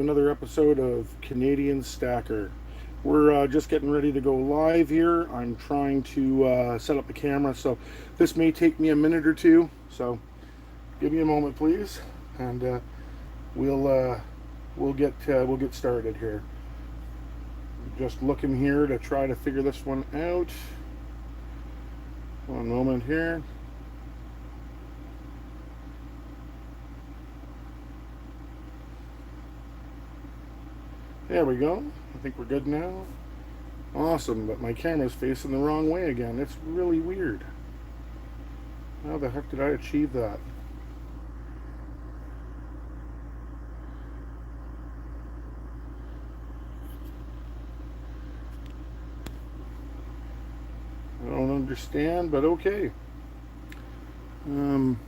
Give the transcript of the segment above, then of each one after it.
Another episode of Canadian Stacker. We're just getting ready to go live here. I'm trying to set up the camera, so this may take me a minute or two. So give me a moment, please, and we'll get started here. Just looking here to try to figure this one out. One moment here. There we go. I think we're good now. Awesome, but my camera's facing the wrong way again. It's really weird. How the heck did I achieve that? I don't understand, but okay. Um,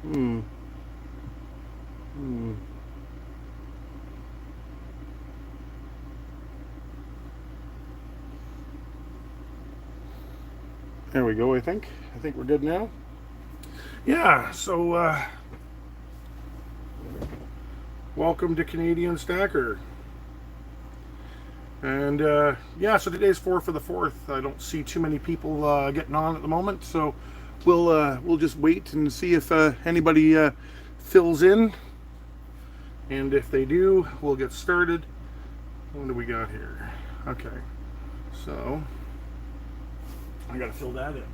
hmm. Hmm. There we go, I think. I think we're good now. Yeah, so welcome to Canadian Stacker. And yeah, so today's 4th of the 4th. I don't see too many people getting on at the moment, so we'll just wait and see if anybody fills in. And if they do, we'll get started. What do we got here? Okay, so I gotta fill that in.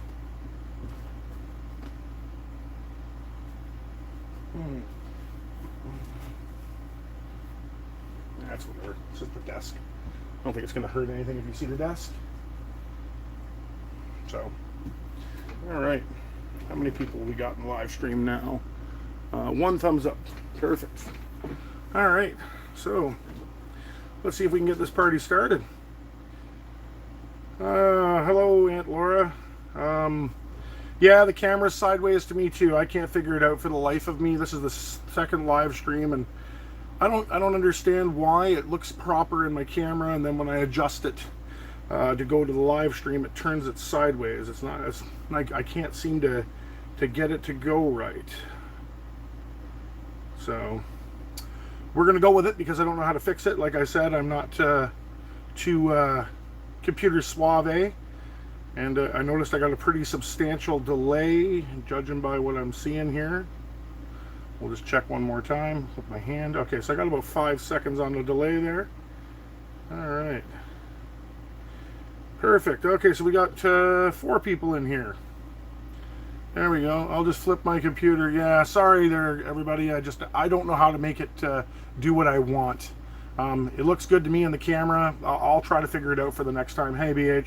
That's whatever. It's just the desk. I don't think it's gonna hurt anything if you see the desk. So, all right. How many people we got in the live stream now? One thumbs up. Perfect. All right. So, let's see if we can get this party started. Hello, Aunt Laura. Yeah, the camera's sideways to me too. I can't figure it out for the life of me. This is the second live stream, and I don't understand why it looks proper in my camera, and then when I adjust it to go to the live stream, it turns it sideways. It's not. It's like I can't seem to get it to go right. So we're gonna go with it because I don't know how to fix it. Like I said, I'm not too computer suave, and I noticed I got a pretty substantial delay, judging by what I'm seeing here. We'll just check one more time with my hand. Okay, so I got about 5 seconds on the delay there. All right, perfect. Okay, so we got 4 people in here. There we go. I'll just flip my computer. Yeah, sorry there, everybody. I don't know how to make it do what I want. It looks good to me in the camera. I'll try to figure it out for the next time. Hey, BH.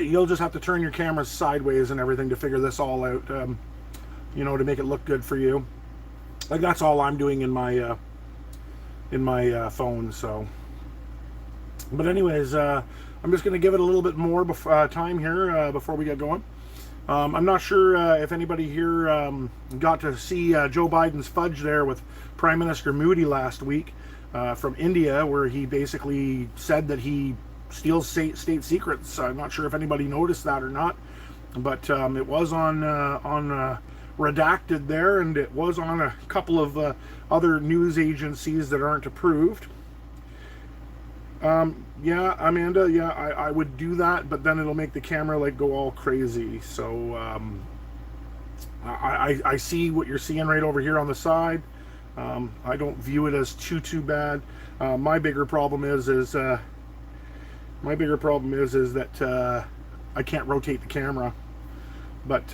You'll just have to turn your camera sideways and everything to figure this all out. You know, to make it look good for you. Like that's all I'm doing in my phone. So, but anyways, I'm just going to give it a little bit more time here before we get going. I'm not sure if anybody here got to see Joe Biden's fudge there with Prime Minister Modi last week from India, where he basically said that he steals state secrets. I'm not sure if anybody noticed that or not, but it was on redacted there, and it was on a couple of other news agencies that aren't approved. Yeah, Amanda, yeah, I would do that, but then it'll make the camera like go all crazy. So I see what you're seeing right over here on the side. I don't view it as too bad. My bigger problem is that I can't rotate the camera. But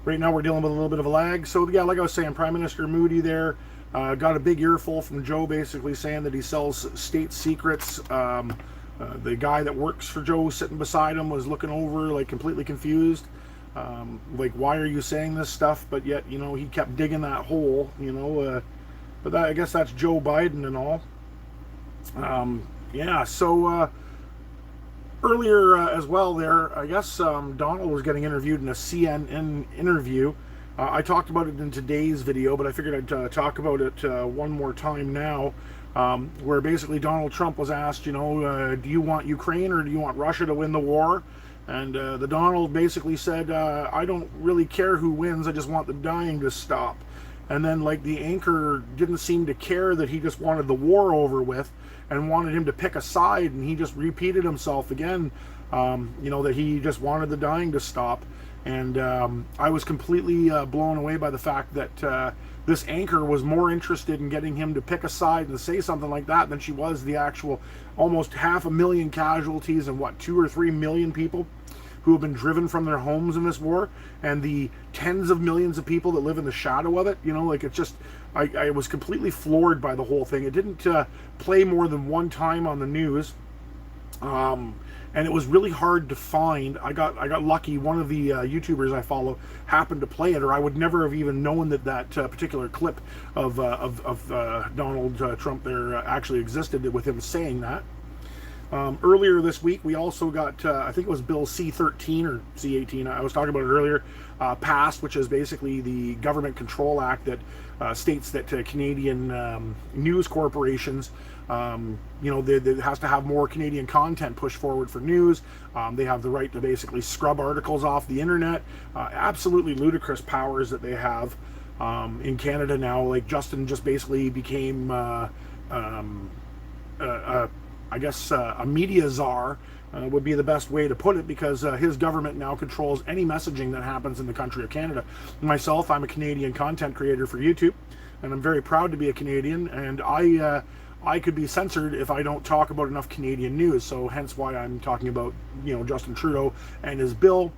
right now we're dealing with a little bit of a lag. So yeah, like I was saying, Prime Minister Modi there got a big earful from Joe, basically saying that he sells state secrets. The guy that works for Joe sitting beside him was looking over like completely confused. Like, why are you saying this stuff? But yet, you know, he kept digging that hole, you know. But I guess that's Joe Biden and all. Yeah, so earlier as well there, I guess Donald was getting interviewed in a CNN interview. I talked about it in today's video, but I figured I'd talk about it one more time now, where basically Donald Trump was asked, you know, do you want Ukraine or do you want Russia to win the war? And the Donald basically said, I don't really care who wins, I just want the dying to stop. And then, like, the anchor didn't seem to care that he just wanted the war over with and wanted him to pick a side, and he just repeated himself again, that he just wanted the dying to stop. And I was completely blown away by the fact that this anchor was more interested in getting him to pick a side and say something like that than she was the actual almost 500,000 casualties and 2 or 3 million people who have been driven from their homes in this war, and the tens of millions of people that live in the shadow of it. It's just, I was completely floored by the whole thing. It didn't play more than one time on the news. And it was really hard to find. I got lucky. One of the YouTubers I follow happened to play it, or I would never have even known that particular clip of Donald Trump there actually existed with him saying that. Earlier this week, we also got, I think it was Bill C-13 or C-18, I was talking about it earlier, passed, which is basically the Government Control Act that states that Canadian news corporations, they has to have more Canadian content pushed forward for news. They have the right to basically scrub articles off the internet. Absolutely ludicrous powers that they have in Canada now. Like, Justin just basically became I guess a media czar would be the best way to put it, because his government now controls any messaging that happens in the country of Canada. Myself, I'm a Canadian content creator for YouTube, and I'm very proud to be a Canadian, and I could be censored if I don't talk about enough Canadian news, so hence why I'm talking about, Justin Trudeau and his bill.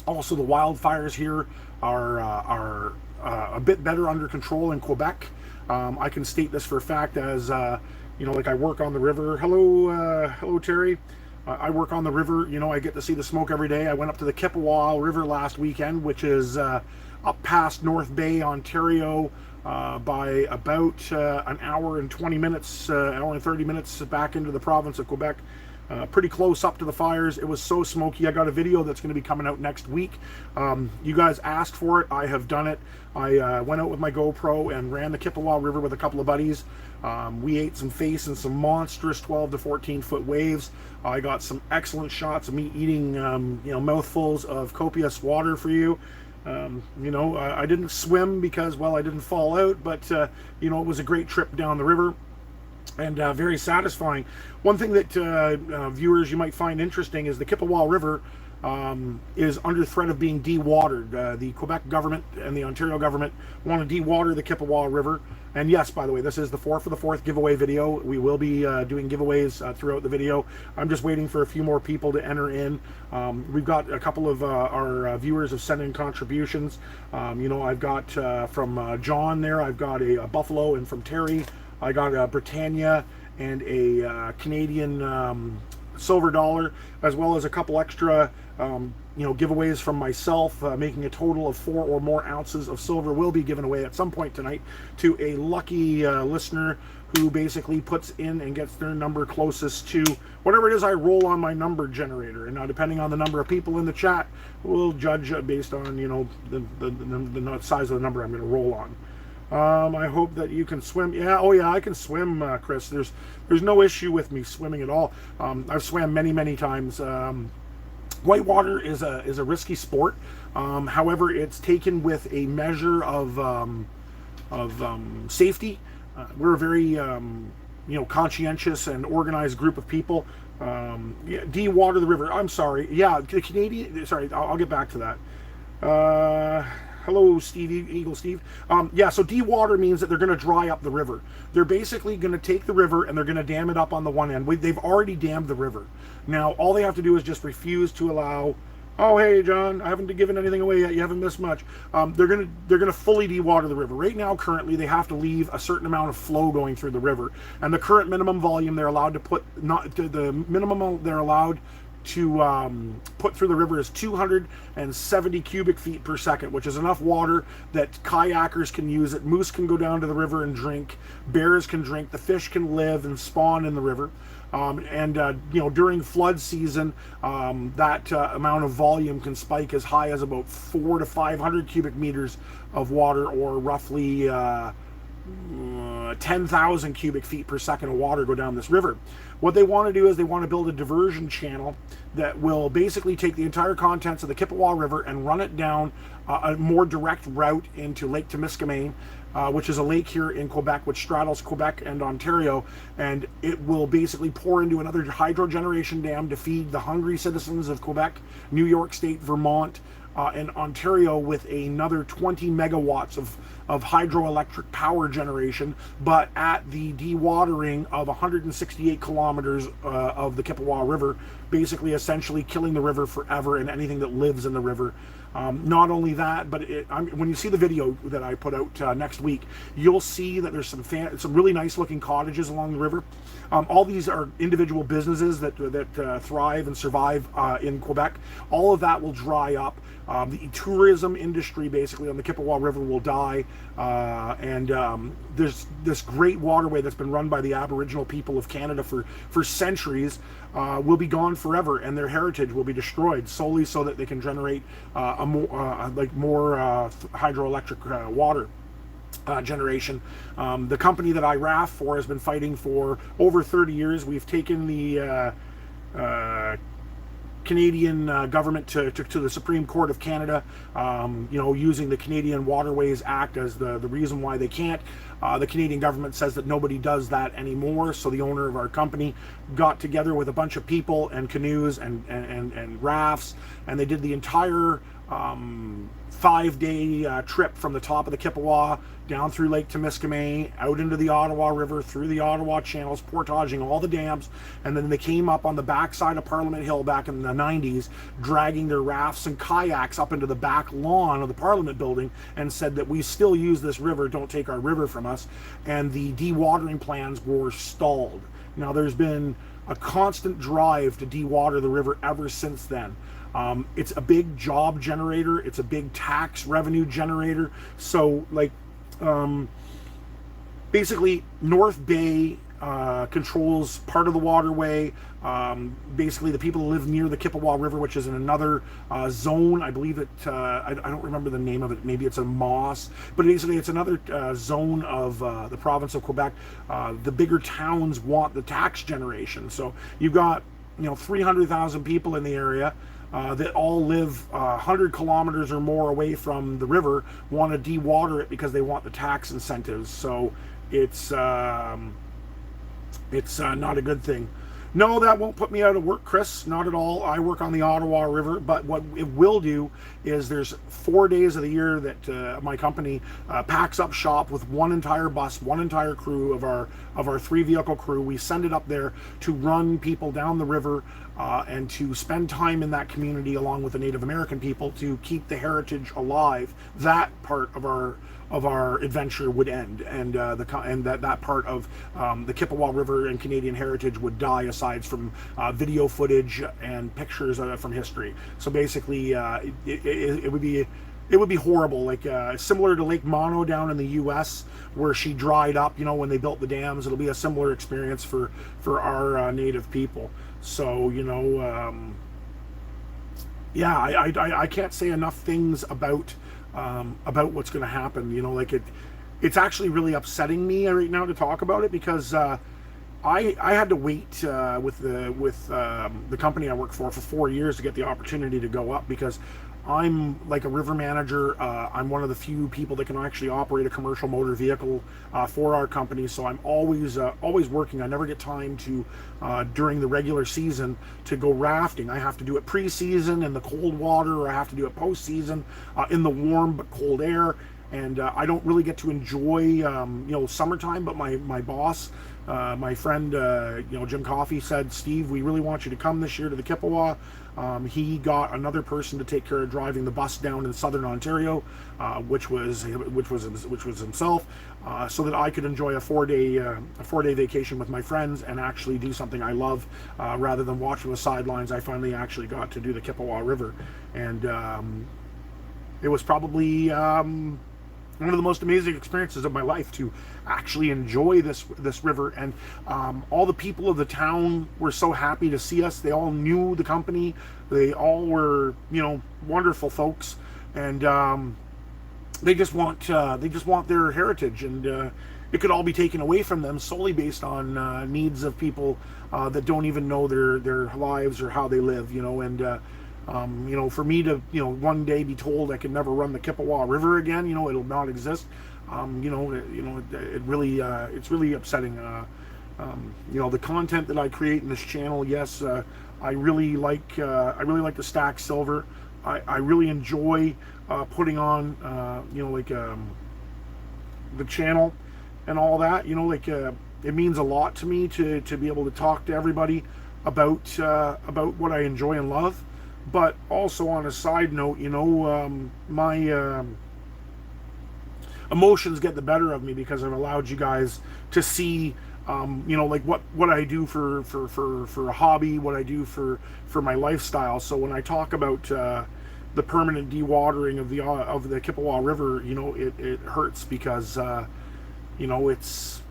Also, the wildfires here are a bit better under control in Quebec. I can state this for a fact as... I work on the river. Hello, Terry. I work on the river. I get to see the smoke every day. I went up to the Chippewa River last weekend, which is up past North Bay, Ontario, by about an hour and 20 minutes, hour and 30 minutes back into the province of Quebec. Pretty close up to the fires. It was so smoky. I got a video that's going to be coming out next week. You guys asked for it. I have done it. I went out with my GoPro and ran the Chippewa River with a couple of buddies. We ate some face and some monstrous 12 to 14 foot waves. I got some excellent shots of me eating, mouthfuls of copious water for you. I didn't swim because, well, I didn't fall out, but, it was a great trip down the river. And very satisfying. One thing that viewers you might find interesting is the Chippewa River is under threat of being dewatered. The Quebec government and the Ontario government want to dewater the Chippewa River. And yes, by the way, this is the 4 for the 4th giveaway video. We will be doing giveaways throughout the video. I'm just waiting for a few more people to enter in. We've got a couple of our viewers have sent in contributions. I've got from John there, I've got a buffalo, and from Terry, I got a Britannia and a Canadian silver dollar, as well as a couple extra giveaways from myself, making a total of 4 or more ounces of silver will be given away at some point tonight to a lucky listener who basically puts in and gets their number closest to whatever it is I roll on my number generator. And now, depending on the number of people in the chat, we'll judge based on the size of the number I'm going to roll on. I hope that you can swim. Yeah, oh yeah, I can swim, Chris. There's no issue with me swimming at all. I've swam many times. Whitewater is a risky sport. However, it's taken with a measure of safety. We're a very conscientious and organized group of people. Dewater the river. I'm sorry. Yeah, the Canadian. Sorry, I'll get back to that. Hello, Steve, Eagle Steve. So dewater means that they're going to dry up the river. They're basically going to take the river and they're going to dam it up on the one end. They've already dammed the river. Now, all they have to do is just refuse to allow... Oh, hey, John, I haven't given anything away yet. You haven't missed much. They're gonna fully dewater the river. Right now, currently, they have to leave a certain amount of flow going through the river. And the current minimum volume they're allowed to put... The minimum they're allowed to put through the river is 270 cubic feet per second, which is enough water that kayakers can use it. Moose can go down to the river and drink. Bears can drink. The fish can live and spawn in the river. During flood season, that amount of volume can spike as high as about 400 to 500 cubic meters of water, or roughly 10,000 cubic feet per second of water go down this river. What they want to do is they want to build a diversion channel that will basically take the entire contents of the Chippewa River and run it down a more direct route into Lake Temiskaming, which is a lake here in Quebec, which straddles Quebec and Ontario, and it will basically pour into another hydro generation dam to feed the hungry citizens of Quebec, New York State, Vermont, and Ontario with another 20 megawatts of hydroelectric power generation, but at the dewatering of 168 kilometers of the Chippewa River, basically essentially killing the river forever and anything that lives in the river. Not only that, but when you see the video that I put out next week, you'll see that there's some really nice looking cottages along the river. All these are individual businesses that thrive and survive in Quebec. All of that will dry up. The tourism industry basically on the Chippewa River will die, and there's this great waterway that's been run by the Aboriginal people of Canada for centuries will be gone forever, and their heritage will be destroyed solely so that they can generate more hydroelectric water generation. The company that I raft for has been fighting for over 30 years. We've taken the Canadian government to the Supreme Court of Canada, using the Canadian Waterways Act as the reason why they can't. The Canadian government says that nobody does that anymore, so the owner of our company got together with a bunch of people and canoes and rafts, and they did the entire 5-day trip from the top of the Chippewa down through Lake Temiskaming, out into the Ottawa River, through the Ottawa channels, portaging all the dams, and then they came up on the backside of Parliament Hill back in the 90s, dragging their rafts and kayaks up into the back lawn of the Parliament building and said that we still use this river, don't take our river from us, and the dewatering plans were stalled. Now there's been a constant drive to dewater the river ever since then. It's a big job generator. It's a big tax revenue generator. So, basically, North Bay controls part of the waterway. Basically, the people who live near the Chippewa River, which is in another zone. I believe it. I don't remember the name of it. Maybe it's a Moss. But basically, it's another zone of the province of Quebec. The bigger towns want the tax generation. So you've got 300,000 people in the area. That all live 100 kilometers or more away from the river, want to dewater it because they want the tax incentives. So it's not a good thing. No, that won't put me out of work, Chris. Not at all. I work on the Ottawa River, but what it will do is there's 4 days of the year that my company packs up shop with one entire bus, one entire crew of our 3-vehicle crew. We send it up there to run people down the river and to spend time in that community along with the Native American people to keep the heritage alive. That part of our adventure would end, and that part of the Chippewa River and Canadian heritage would die, aside from video footage and pictures from history. So basically, it would be horrible, similar to Lake Mono down in the U.S. where she dried up. When they built the dams, it'll be a similar experience for our Native people. So I can't say enough things about what's going to happen. It's actually really upsetting me right now to talk about it, because I had to wait with the company I work for 4 years to get the opportunity to go up, because I'm like a river manager. I'm one of the few people that can actually operate a commercial motor vehicle for our company. So I'm always working. I never get time to during the regular season to go rafting. I have to do it pre-season in the cold water, or I have to do it post-season in the warm but cold air. And I don't really get to enjoy summertime. But my boss, my friend Jim Coffey, said, "Steve, we really want you to come this year to the Chippewa." He got another person to take care of driving the bus down in southern Ontario, which was himself, so that I could enjoy a 4-day vacation with my friends and actually do something I love, rather than watch from the sidelines. I finally actually got to do the Chippewa River, and it was probably one of the most amazing experiences of my life to actually enjoy this river. And all the people of the town were so happy to see us. They all knew the company. They all were wonderful folks. And they just want their heritage, and it could all be taken away from them solely based on needs of people that don't even know their lives or how they live, and for me to one day be told I can never run the Chippewa River again, it'll not exist. It really it's really upsetting. The content that I create in this channel, yes, I really like to stack silver. I really enjoy putting on the channel and all that. It means a lot to me to be able to talk to everybody about what I enjoy and love. But also on a side note, my emotions get the better of me because I've allowed you guys to see what I do for a hobby, what I do for my lifestyle. So when I talk about the permanent dewatering of the Chippewa River, it hurts because it's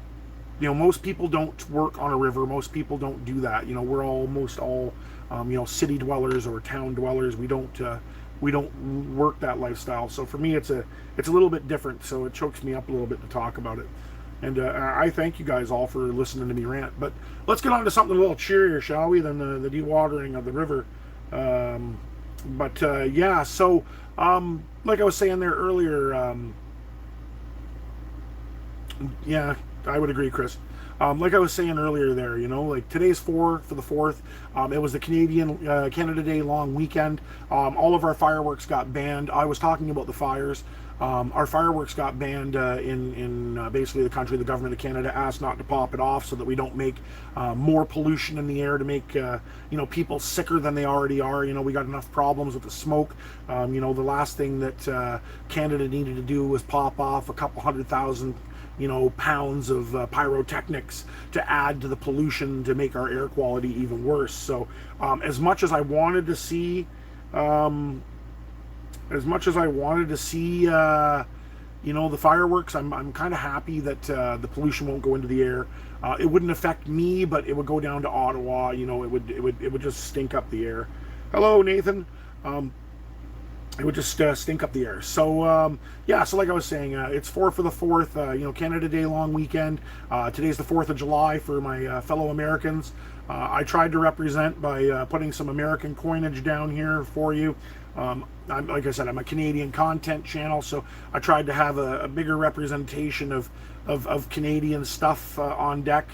most people don't work on a river. Most people don't do that. We're almost all city dwellers or town dwellers. We don't work that lifestyle. So for me, it's a little bit different. So it chokes me up a little bit to talk about it. And I thank you guys all for listening to me rant. But let's get on to something a little cheerier, shall we, than the dewatering of the river. So like I was saying there earlier, yeah, I would agree, Chris. Like I was saying earlier there, today's for the 4th. It was the Canada Day long weekend. All of our fireworks got banned. I was talking about the fires. Our fireworks got banned in basically the country. The government of Canada asked not to pop it off so that we don't make more pollution in the air to make people sicker than they already are. We got enough problems with the smoke. The last thing that Canada needed to do was pop off a couple 100,000 pounds of pyrotechnics to add to the pollution to make our air quality even worse. So as much as I wanted to see the fireworks, I'm kind of happy that the pollution won't go into the air. It wouldn't affect me, but it would go down to Ottawa. It would just stink up the air. Hello, Nathan. It would just stink up the air. So so like I was saying, it's for the 4th, Canada Day long weekend. Today's the 4th of July for my fellow Americans. I tried to represent by putting some American coinage down here for you. Like I said, I'm a Canadian content channel, so I tried to have a bigger representation of Canadian stuff on deck.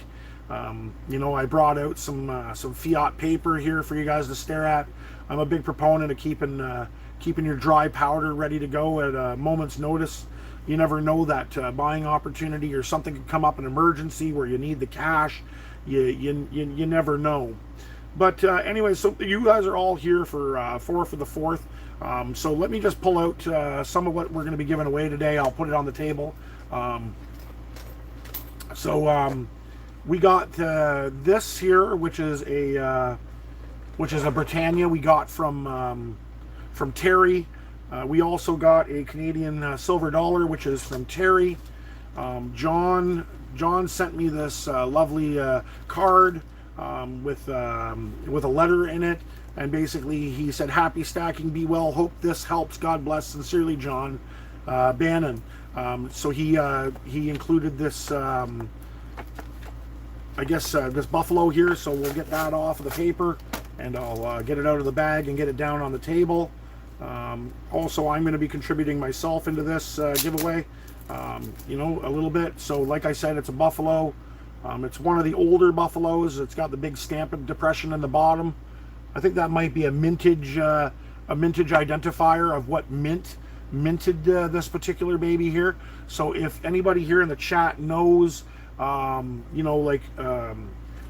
I brought out some fiat paper here for you guys to stare at. I'm a big proponent of keeping your dry powder ready to go at a moment's notice. You never know that buying opportunity or something could come up, an emergency where you need the cash. You never know. But anyway, so you guys are all here for the 4th. So let me just pull out some of what we're going to be giving away today. I'll put it on the table. We got this here, which is a Britannia we got from Terry. We also got a Canadian silver dollar, which is from Terry. John sent me this lovely card with a letter in it, and basically he said, "Happy stacking, be well, hope this helps, God bless, sincerely, John Bannon." So he included this this buffalo here, so we'll get that off of the paper and I'll get it out of the bag and get it down on the table. Also, I'm going to be contributing myself into this giveaway, a little bit. So like I said, it's a buffalo. It's one of the older buffaloes. It's got the big stamp of depression in the bottom. I think that might be a mintage identifier of what minted this particular baby here. So if anybody here in the chat knows,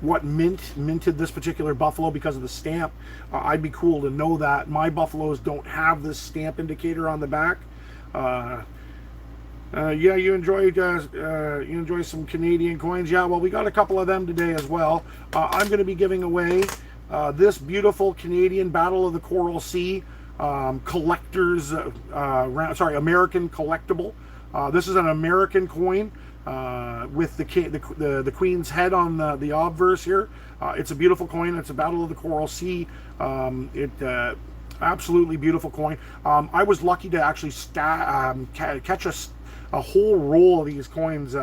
what minted this particular buffalo because of the stamp, I'd be cool to know that. My buffaloes don't have this stamp indicator on the back. Yeah, you enjoy some Canadian coins. Yeah, well, we got a couple of them today as well. I'm going to be giving away this beautiful Canadian Battle of the Coral Sea collector's American collectible. This is an American coin with the Queen's head on the obverse here. It's a beautiful coin. It's a Battle of the Coral Sea. Absolutely beautiful coin. I was lucky to actually catch a whole roll of these coins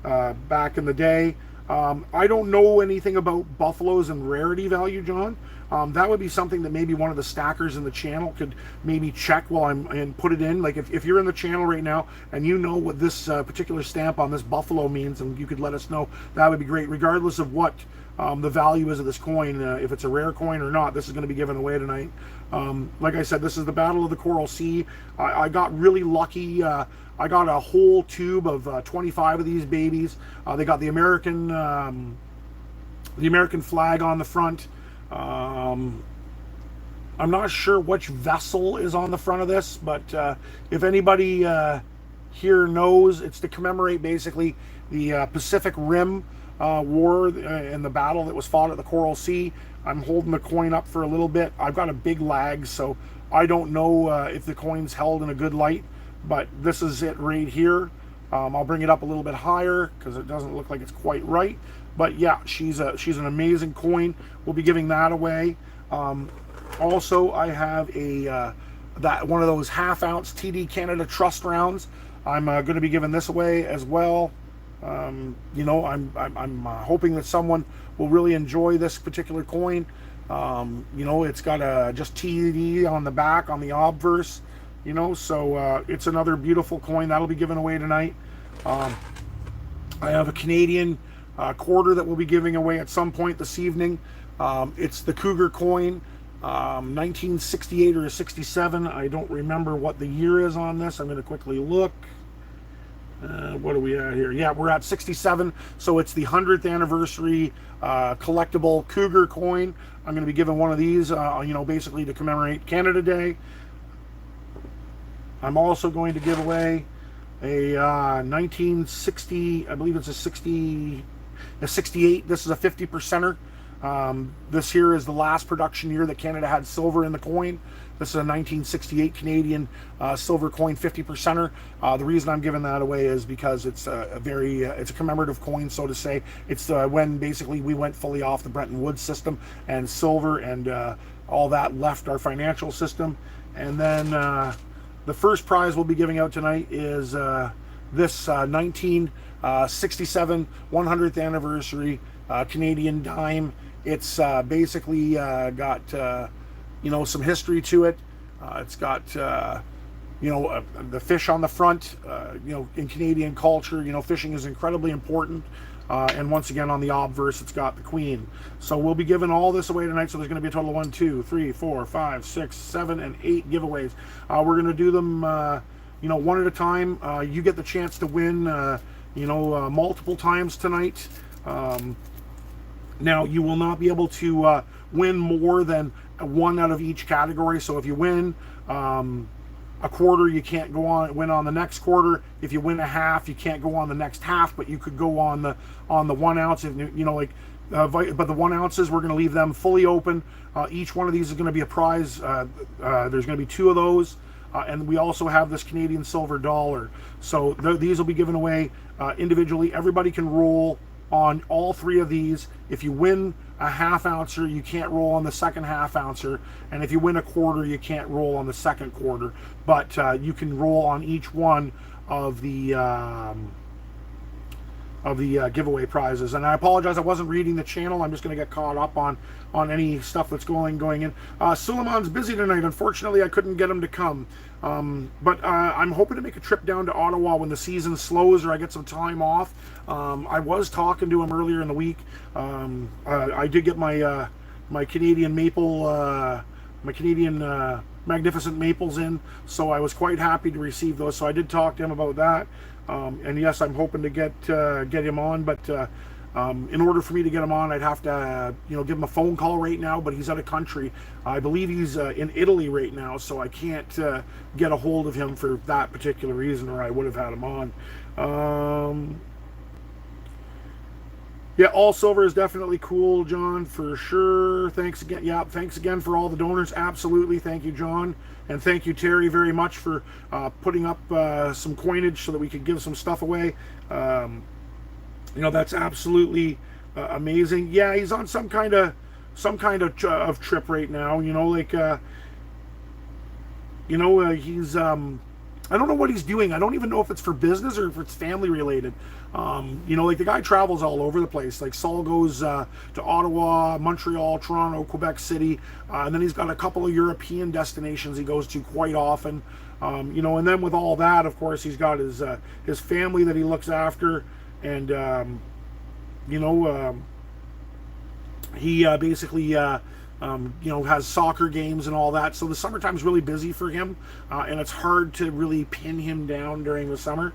back in the day. I don't know anything about buffaloes and rarity value, John. That would be something that maybe one of the stackers in the channel could maybe check while and put it in. Like if you're in the channel right now and you know what this particular stamp on this buffalo means, and you could let us know, that would be great. Regardless of what the value is of this coin, if it's a rare coin or not, this is going to be given away tonight. Like I said, this is the Battle of the Coral Sea. I got really lucky. I got a whole tube of 25 of these babies. They got the American flag on the front. I'm not sure which vessel is on the front of this, but if anybody here knows, it's to commemorate basically the Pacific Rim War and the battle that was fought at the Coral Sea. I'm holding the coin up for a little bit. I've got a big lag, so I don't know if the coin's held in a good light, but this is it right here. I'll bring it up a little bit higher because it doesn't look like it's quite right. But yeah, she's an amazing coin. We'll be giving that away. Also, I have that one of those half-ounce TD Canada Trust rounds. I'm going to be giving this away as well. You know, I'm hoping that someone will really enjoy this particular coin. You know, it's got just TD on the back on the obverse. You know, so it's another beautiful coin that'll be given away tonight. I have a Canadian quarter that we'll be giving away at some point this evening. It's the Cougar coin, 1968 or 67. I don't remember what the year is on this. I'm going to quickly look. What are we at here? Yeah, we're at 67. So it's the 100th anniversary collectible Cougar coin. I'm going to be giving one of these, you know, basically to commemorate Canada Day. I'm also going to give away a 1960, I believe it's a 68. This is a 50%er. This here is the last production year that Canada had silver in the coin. This is a 1968 Canadian silver coin 50%er. The reason I'm giving that away is because it's it's a commemorative coin, so to say. It's when basically we went fully off the Bretton Woods system, and silver and all that left our financial system. And then the first prize we'll be giving out tonight is this 1967 100th anniversary Canadian dime. It's basically got you know, some history to it. It's got you know, the fish on the front. You know, in Canadian culture, you know, fishing is incredibly important. And once again, on the obverse, it's got the Queen. So we'll be giving all this away tonight. So there's going to be a total of 1, 2, 3, 4, 5, 6, 7, and 8 giveaways. We're going to do them, you know, one at a time. You get the chance to win, you know, multiple times tonight. Now, you will not be able to win more than one out of each category. So if you win a quarter, you can't win on the next quarter. If you win a half, you can't go on the next half, but you could go on the 1 ounce. If you know, like, but the 1 ounces, we're going to leave them fully open. Each one of these is going to be a prize. There's going to be 2 of those, and we also have this Canadian silver dollar. So these will be given away individually. Everybody can roll on all 3 of these. If you win a half ouncer, you can't roll on the second half ouncer, and if you win a quarter, you can't roll on the second quarter, but you can roll on each one of the giveaway prizes. And I apologize, I wasn't reading the channel. I'm just going to get caught up on any stuff that's going in. Suleiman's busy tonight. Unfortunately, I couldn't get him to come. But I'm hoping to make a trip down to Ottawa when the season slows or I get some time off. I was talking to him earlier in the week. I did get my my Canadian maple, my Canadian magnificent maples in, so I was quite happy to receive those. So I did talk to him about that. And yes, I'm hoping to get him on, but in order for me to get him on, I'd have to you know, give him a phone call right now, but he's out of country. I believe he's in Italy right now, so I can't get a hold of him for that particular reason, or I would have had him on. Yeah, all silver is definitely cool, John, for sure. Thanks again. Yeah, thanks again for all the donors. Absolutely. Thank you, John. And thank you, Terry, very much for putting up some coinage so that we could give some stuff away. You know, that's absolutely amazing. Yeah, he's on some kind of trip right now. You know, like he's I don't know what he's doing. I don't even know if it's for business or if it's family related. Like the guy travels all over the place. Like Saul goes to Ottawa, Montreal, Toronto, Quebec City, and then he's got a couple of European destinations he goes to quite often. And then with all that, of course, he's got his family that he looks after, and he basically has soccer games and all that. So the summertime's really busy for him, and it's hard to really pin him down during the summer.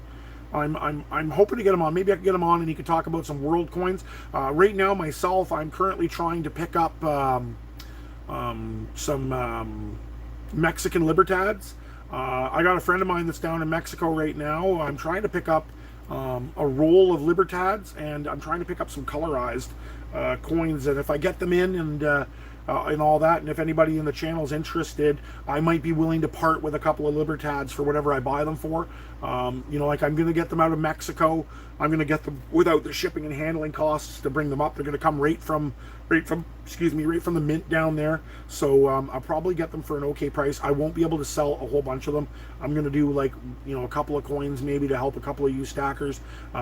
I'm hoping to get him on. Maybe I can get him on and he can talk about some world coins. Right now, myself, I'm currently trying to pick up some Mexican Libertads. I got a friend of mine that's down in Mexico right now. I'm trying to pick up a roll of Libertads, and I'm trying to pick up some colorized coins. And if I get them in and all that, and if anybody in the channel is interested, I might be willing to part with a couple of Libertads for whatever I buy them for. Like I'm going to get them out of Mexico. I'm going to get them without the shipping and handling costs to bring them up. They're going to come right from the mint down there. So I'll probably get them for an okay price. I won't be able to sell a whole bunch of them. I'm going to do a couple of coins maybe to help a couple of you stackers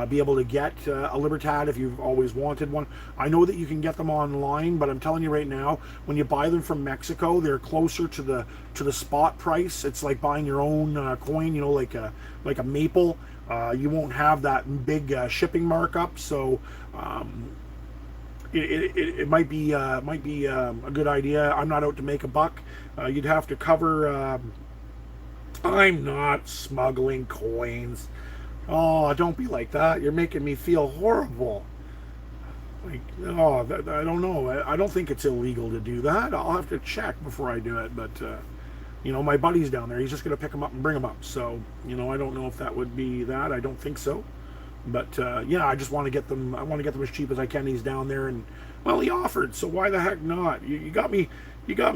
be able to get a Libertad if you've always wanted one. I know that you can get them online, but I'm telling you right now, when you buy them from Mexico, they're closer to the spot price. It's like buying your own coin, like a maple. You won't have that big shipping markup, so it might be a good idea. I'm not out to make a buck. You'd have to cover. I'm not smuggling coins. Oh, don't be like that. You're making me feel horrible. I don't know. I don't think it's illegal to do that. I'll have to check before I do it, but. My buddy's down there. He's just going to pick them up and bring them up. So, I don't know if that would be that. I don't think so. But, I just want to get them. I want to get them as cheap as I can. He's down there, and, well, he offered. So why the heck not? You got me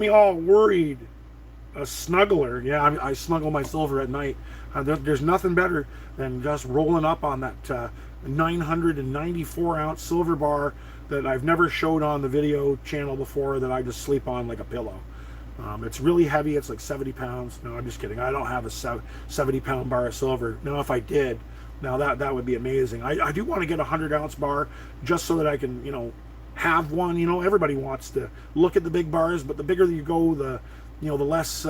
all worried. A snuggler. Yeah, I snuggle my silver at night. There's nothing better than just rolling up on that 994 ounce silver bar that I've never showed on the video channel before, that I just sleep on like a pillow. It's really heavy. It's like 70 pounds. No, I'm just kidding. I don't have a 70-pound bar of silver. Now, if I did, now that would be amazing. I do want to get a 100-ounce bar just so that I can, have one. Everybody wants to look at the big bars, but the bigger you go, the less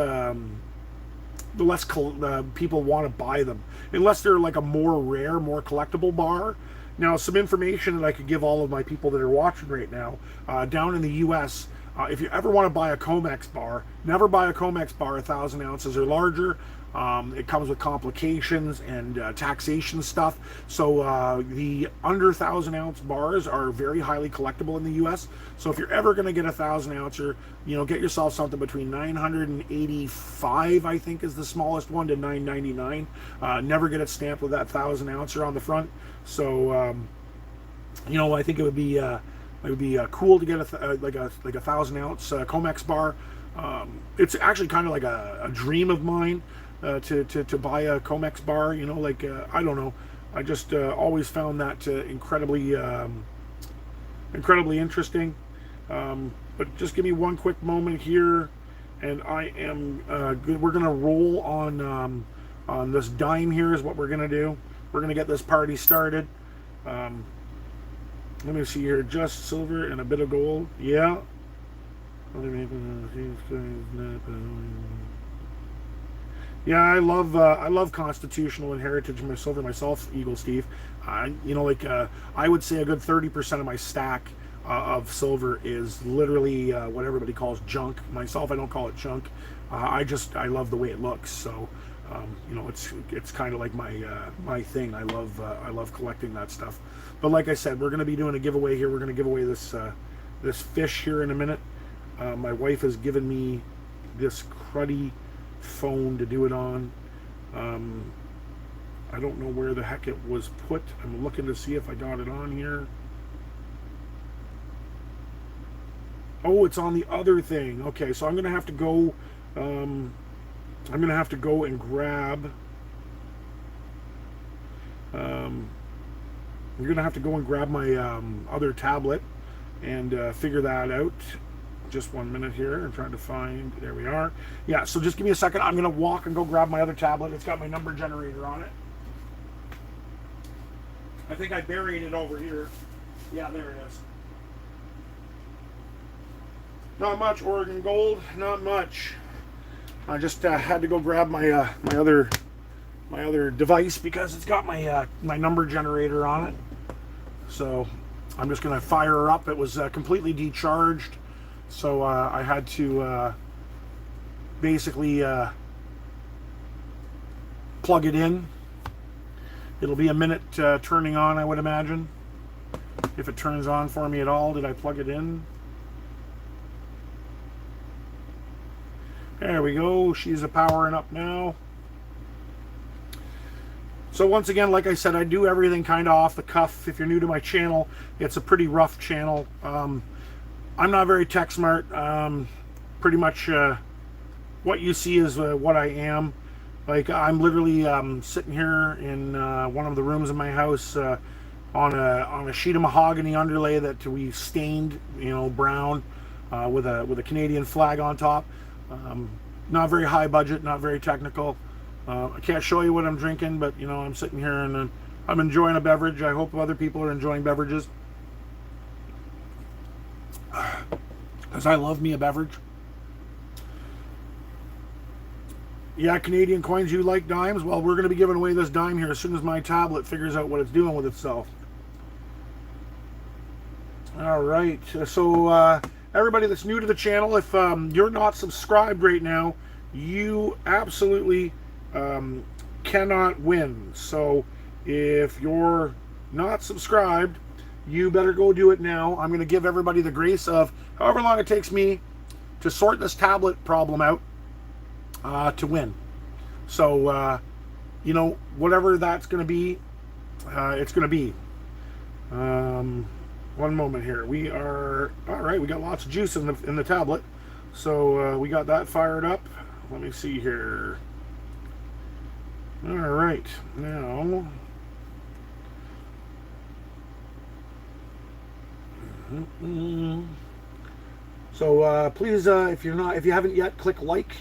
people want to buy them, unless they're like a more rare, more collectible bar. Now, some information that I could give all of my people that are watching right now, down in the U.S., if you ever want to buy a Comex bar, never buy a Comex bar 1,000 ounces or larger. It comes with complications and taxation stuff. So the under 1,000-ounce bars are very highly collectible in the U.S. So if you're ever going to get a 1,000-ouncer, get yourself something between $985, I think, is the smallest one, to $999. Never get it stamped with that 1,000-ouncer on the front. So I think it would be. It would be cool to get a 1,000-ounce Comex bar. It's actually kind of like a dream of mine to buy a Comex bar. I don't know. I just always found that incredibly interesting. But just give me one quick moment here, and I am good. We're gonna roll on this dime here. Is what we're gonna do. We're gonna get this party started. Let me see here. Just silver and a bit of gold. Yeah. Yeah, I love constitutional and heritage in my silver myself, Eagle Steve. I would say a good 30% of my stack of silver is literally what everybody calls junk. Myself, I don't call it junk. I love the way it looks. So it's kind of like my thing. I love collecting that stuff. But like I said, we're going to be doing a giveaway here. We're going to give away this fish here in a minute. My wife has given me this cruddy phone to do it on. I don't know where the heck it was put. I'm looking to see if I got it on here. Oh, it's on the other thing. Okay, so I'm going to have to go. I'm going to have to go and grab. I'm going to have to go and grab my other tablet and figure that out. Just 1 minute here. I'm trying to find, there we are. Yeah, so just give me a second. I'm going to walk and go grab my other tablet. It's got my number generator on it. I think I buried it over here. Yeah, there it is. Not much, Oregon Gold, not much. I just had to go grab my my other device because it's got my my number generator on it. So I'm just going to fire her up. It was completely decharged, so I had to basically plug it in. It'll be a minute turning on, I would imagine, if it turns on for me at all. Did I plug it in? There we go. She's powering up now. So once again, like I said, I do everything kind of off the cuff. If you're new to my channel, it's a pretty rough channel. I'm not very tech smart. Pretty much what you see is what I am. Like, I'm literally sitting here in one of the rooms in my house on a sheet of mahogany underlay that we stained, you know, brown with a Canadian flag on top. Not very high budget, not very technical. I can't show you what I'm drinking, but you know, I'm sitting here and I'm enjoying a beverage. I hope other people are enjoying beverages, because I love me a beverage. Yeah, Canadian coins, you like dimes? Well, we're going to be giving away this dime here as soon as my tablet figures out what it's doing with itself. All right, so everybody that's new to the channel, if you're not subscribed right now, you absolutely cannot win. So if you're not subscribed, you better go do it now. I'm going to give everybody the grace of however long it takes me to sort this tablet problem out to win. So you know, whatever that's going to be, it's going to be. One moment here. We are all right. We got lots of juice in the tablet, so we got that fired up. Let me see here. All right, now. So please, if you haven't yet, click like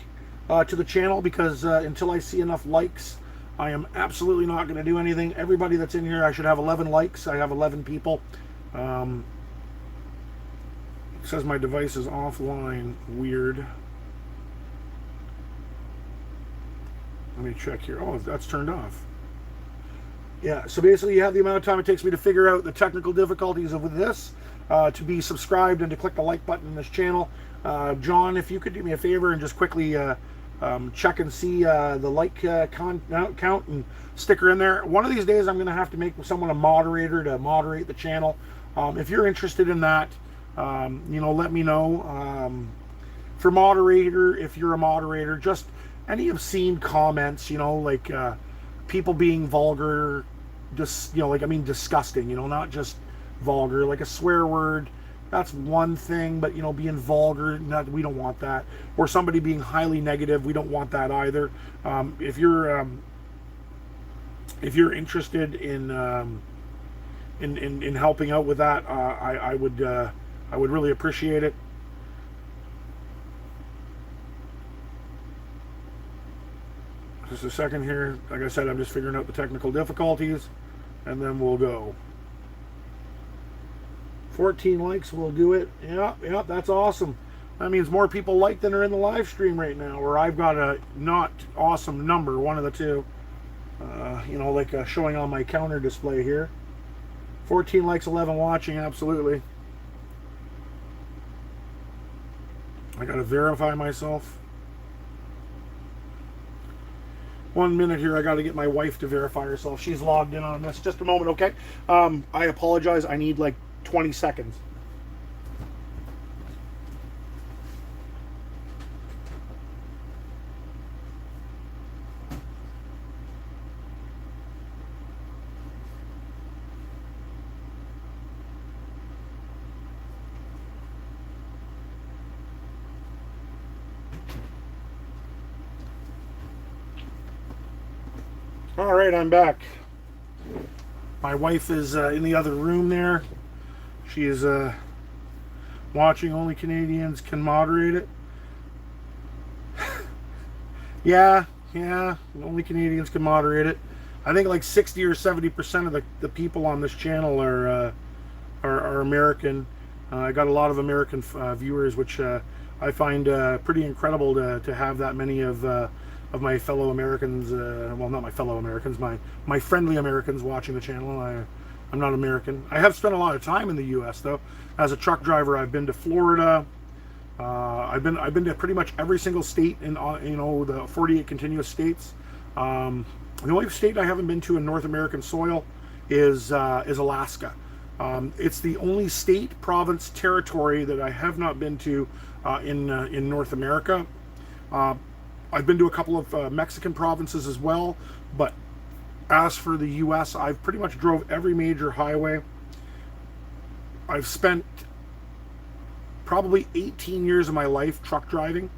to the channel, because until I see enough likes, I am absolutely not going to do anything. Everybody that's in here, I should have 11 likes. I have 11 people. It says my device is offline. Weird. Let me check here. Oh, that's turned off. Yeah, so basically you have the amount of time it takes me to figure out the technical difficulties of this, to be subscribed and to click the like button in this channel. John, if you could do me a favor and just quickly check and see the like count and stick her in there. One of these days I'm going to have to make someone a moderator to moderate the channel. If you're interested in that, you know, let me know. For moderator, if you're a moderator, just any obscene comments, you know, like people being vulgar, just, you know, like, I mean, disgusting, you know, not just vulgar, like a swear word, that's one thing, but, you know, being vulgar, we don't want that. Or somebody being highly negative, we don't want that either. If you're interested in helping out with that, I would really appreciate it. Just a second here. Like I said, I'm just figuring out the technical difficulties, and then we'll go. 14 likes will do it. Yeah, that's awesome. That means more people like than are in the live stream right now, or I've got a not awesome number, one of the two. You know, like showing on my counter display here. 14 likes, 11 watching, absolutely. I gotta verify myself. 1 minute here. I got to get my wife to verify herself. She's logged in on this. Just a moment, okay? I apologize. I need like 20 seconds. All right, I'm back. My wife is in the other room there. She is Watching only Canadians can moderate it. Yeah, only Canadians can moderate it. I think like 60 or 70% of the people on this channel are American. I got a lot of American viewers, which I find pretty incredible to have that many of my fellow Americans. Well, not my fellow Americans, my friendly Americans watching the channel. I'm not American. I have spent a lot of time in the U.S. though. As a truck driver, I've been to Florida. I've been to pretty much every single state in the 48 continuous states. The only state I haven't been to in North American soil is Alaska. It's the only state, province, territory that I have not been to in North America. I've been to a couple of Mexican provinces as well, but as for the U.S., I've pretty much drove every major highway. I've spent probably 18 years of my life truck driving,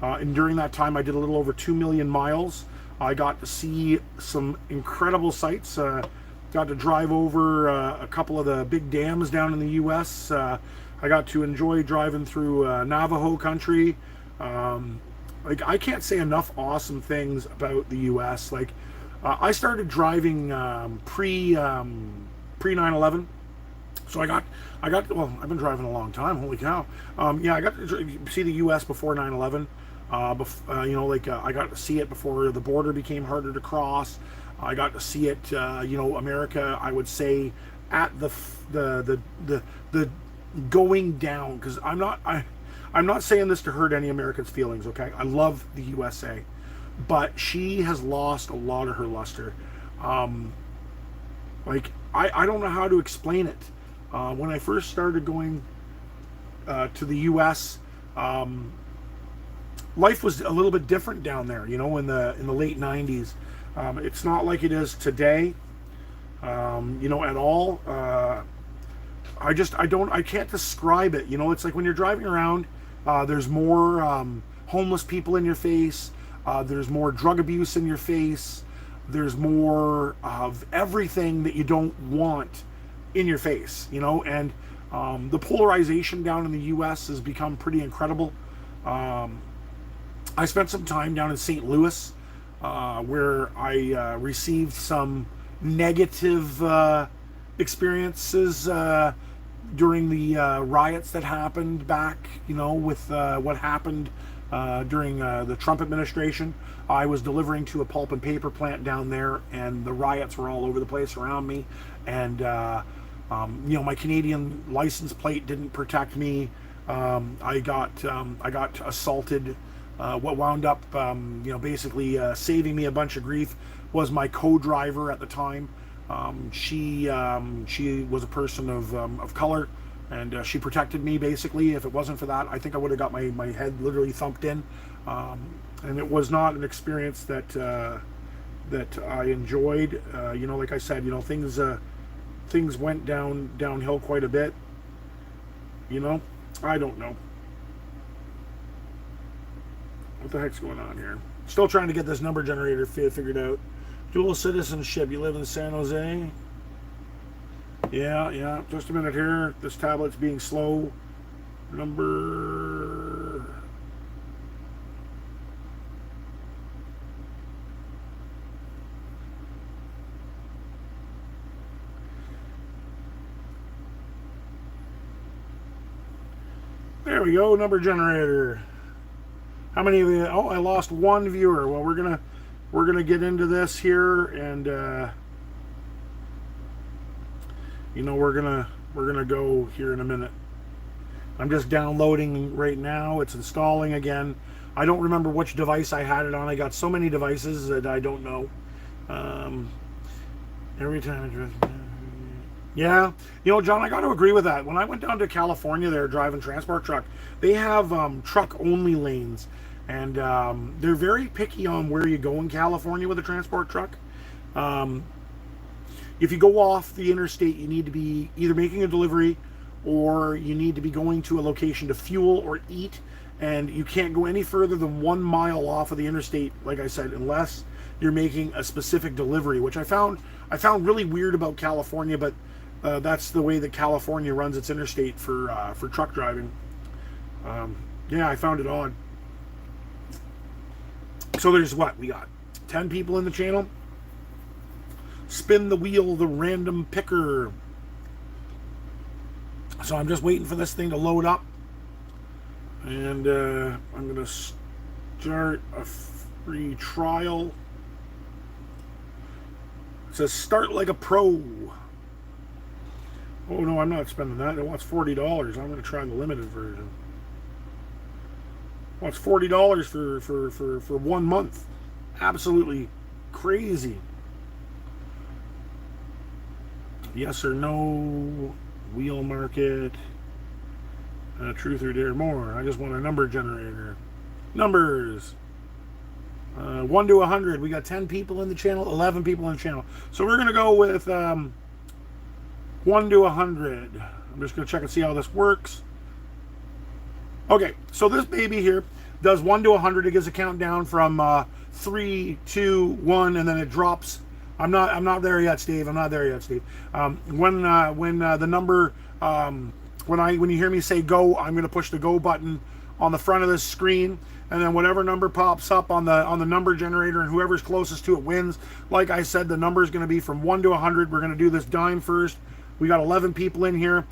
and during that time I did a little over 2 million miles. I got to see some incredible sights. Got to drive over a couple of the big dams down in the U.S. I got to enjoy driving through Navajo country. Like, I can't say enough awesome things about the U.S. Like, I started driving pre 9/11. So I got. Well, I've been driving a long time. Holy cow! Yeah, I got to see the U.S. before 9/11. I got to see it before the border became harder to cross. I got to see it. America. I would say at the going down, because I'm not saying this to hurt any Americans' feelings. Okay, I love the USA, but she has lost a lot of her luster. I don't know how to explain it. When I first started going to the U.S., life was a little bit different down there. In the late '90s, it's not like it is today. At all. I can't describe it. It's like when you're driving around, there's more homeless people in your face. There's more drug abuse in your face. There's more of everything that you don't want in your face, and the polarization down in the U.S. has become pretty incredible. I spent some time down in St. Louis, where I received some negative experiences during the riots that happened back, with what happened during the Trump administration. I was delivering to a pulp and paper plant down there, and the riots were all over the place around me, and my Canadian license plate didn't protect me. I got assaulted. What wound up, basically saving me a bunch of grief was my co-driver at the time. She was a person of color, and she protected me basically. If it wasn't for that, I think I would have got my head literally thumped in. And it was not an experience that I enjoyed. Like I said, things went downhill quite a bit. I don't know what the heck's going on here. Still trying to get this number generator figured out. Dual citizenship. You live in San Jose? Yeah. Just a minute here. This tablet's being slow. Number. There we go. Number generator. How many of you? Oh, I lost one viewer. Well, we're gonna get into this here, and we're gonna go here in a minute. I'm just downloading right now. It's installing again. I don't remember which device I had it on. I got so many devices that I don't know. Every time yeah, John, I got to agree with that. When I went down to California there driving transport truck, they have truck only lanes, and they're very picky on where you go in California with a transport truck. If you go off the interstate, you need to be either making a delivery, or you need to be going to a location to fuel or eat, and you can't go any further than 1 mile off of the interstate, like I said, unless you're making a specific delivery, which I found really weird about California. But That's the way that California runs its interstate for truck driving. Yeah, I found it odd. So there's what? We got 10 people in the channel. Spin the wheel, the random picker. So I'm just waiting for this thing to load up. And I'm going to start a free trial. It says start like a pro. Oh no, I'm not spending that. It wants $40. I'm going to try the limited version. It wants $40 for 1 month. Absolutely crazy. Yes or no? Wheel market. Truth or dare more. I just want a number generator. Numbers. 1 to 100. We got 10 people in the channel, 11 people in the channel. So we're going to go with 1 to 100. I'm just going to check and see how this works. Okay, so this baby here does 1 to 100. It gives a countdown from 3, 2, 1, and then it drops. I'm not there yet, Steve. I'm not there yet, Steve. When the number when you hear me say go, I'm going to push the go button on the front of this screen, and then whatever number pops up on the number generator, and whoever's closest to it wins. Like I said, the number is going to be from 1 to 100. We're going to do this dime first. We got 11 people in here.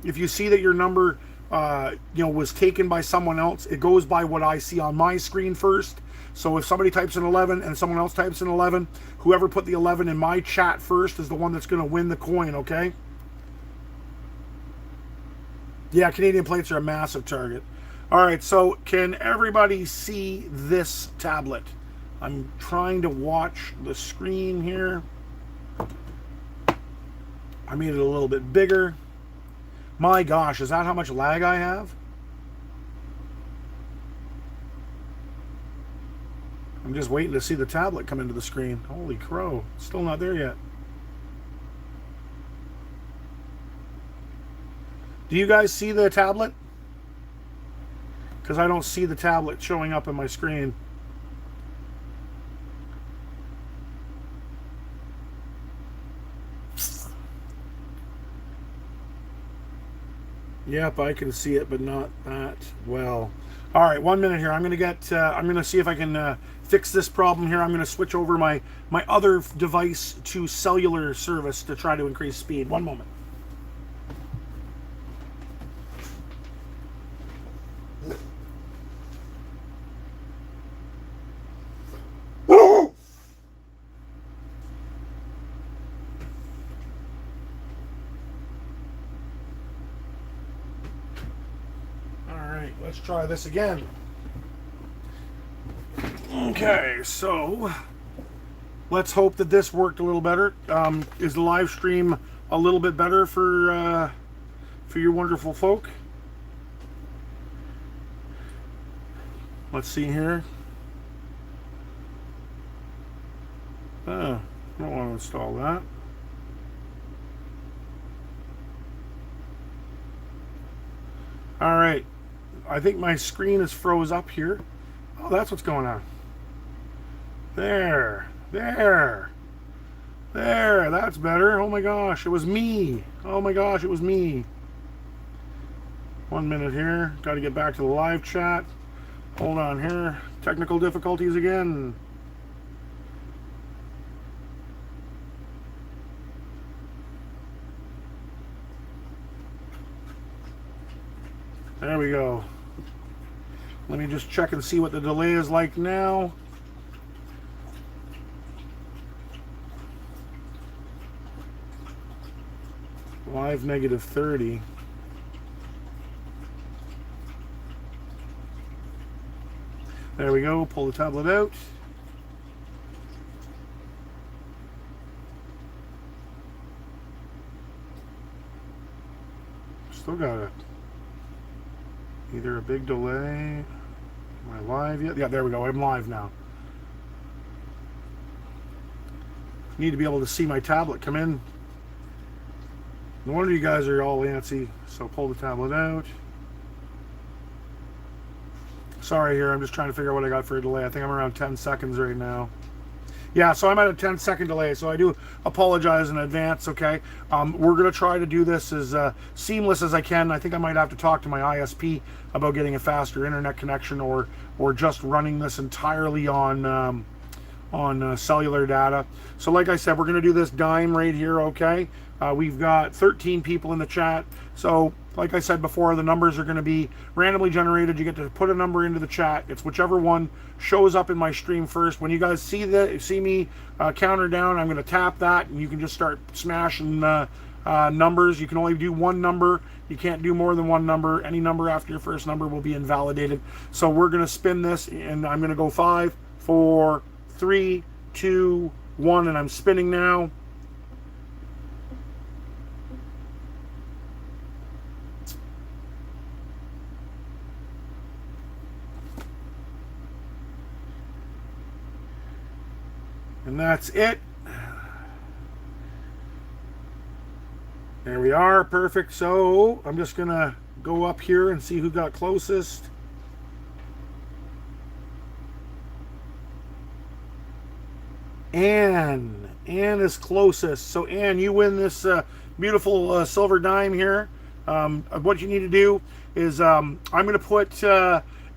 If you see that your number was taken by someone else, it goes by what I see on my screen first. So if somebody types in 11 and someone else types in 11, whoever put the 11 in my chat first is the one that's going to win the coin, okay? Yeah, Canadian plates are a massive target. All right, so can everybody see this tablet? I'm trying to watch the screen here. I made it a little bit bigger. My gosh, is that how much lag I have? I'm just waiting to see the tablet come into the screen. Holy crow, still not there yet. Do you guys see the tablet? Because I don't see the tablet showing up in my screen. Yep, I can see it, but not that well. All right, 1 minute here. I'm gonna see if I can fix this problem here. I'm gonna switch over my other device to cellular service to try to increase speed. 1 moment. Let's try this again. Okay, so let's hope that this worked a little better. Is the live stream a little bit better for you wonderful folk? Let's see here. I don't want to install that. All right. I think my screen is froze up here. Oh, that's what's going on. There, that's better. Oh my gosh, it was me. Oh my gosh, it was me. 1 minute here. Got to get back to the live chat. Hold on here. Technical difficulties again. There we go. Let me just check and see what the delay is like now. Live -30. There we go. Pull the tablet out. Still got it. Either a big delay. Am I live yet? Yeah, there we go. I'm live now. Need to be able to see my tablet come in. No wonder you guys are all antsy. So pull the tablet out. Sorry here, I'm just trying to figure out what I got for a delay. I think I'm around 10 seconds right now. Yeah, so I'm at a 10-second delay, so I do apologize in advance, okay? We're going to try to do this as seamless as I can. I think I might have to talk to my ISP about getting a faster internet connection, or just running this entirely on cellular data. So like I said, we're going to do this dime right here, okay? We've got 13 people in the chat. So like I said before, the numbers are going to be randomly generated. You get to put a number into the chat. It's whichever one shows up in my stream first. When you guys see me counter down, I'm going to tap that, and you can just start smashing numbers. You can only do one number. You can't do more than one number. Any number after your first number will be invalidated. So we're going to spin this, and I'm going to go 5, 4, 3, 2, 1, and I'm spinning now. And that's it. There we are. Perfect. So I'm just going to go up here and see who got closest. Anne is closest. So Anne, you win this beautiful silver dime here. What you need to do is I'm going to put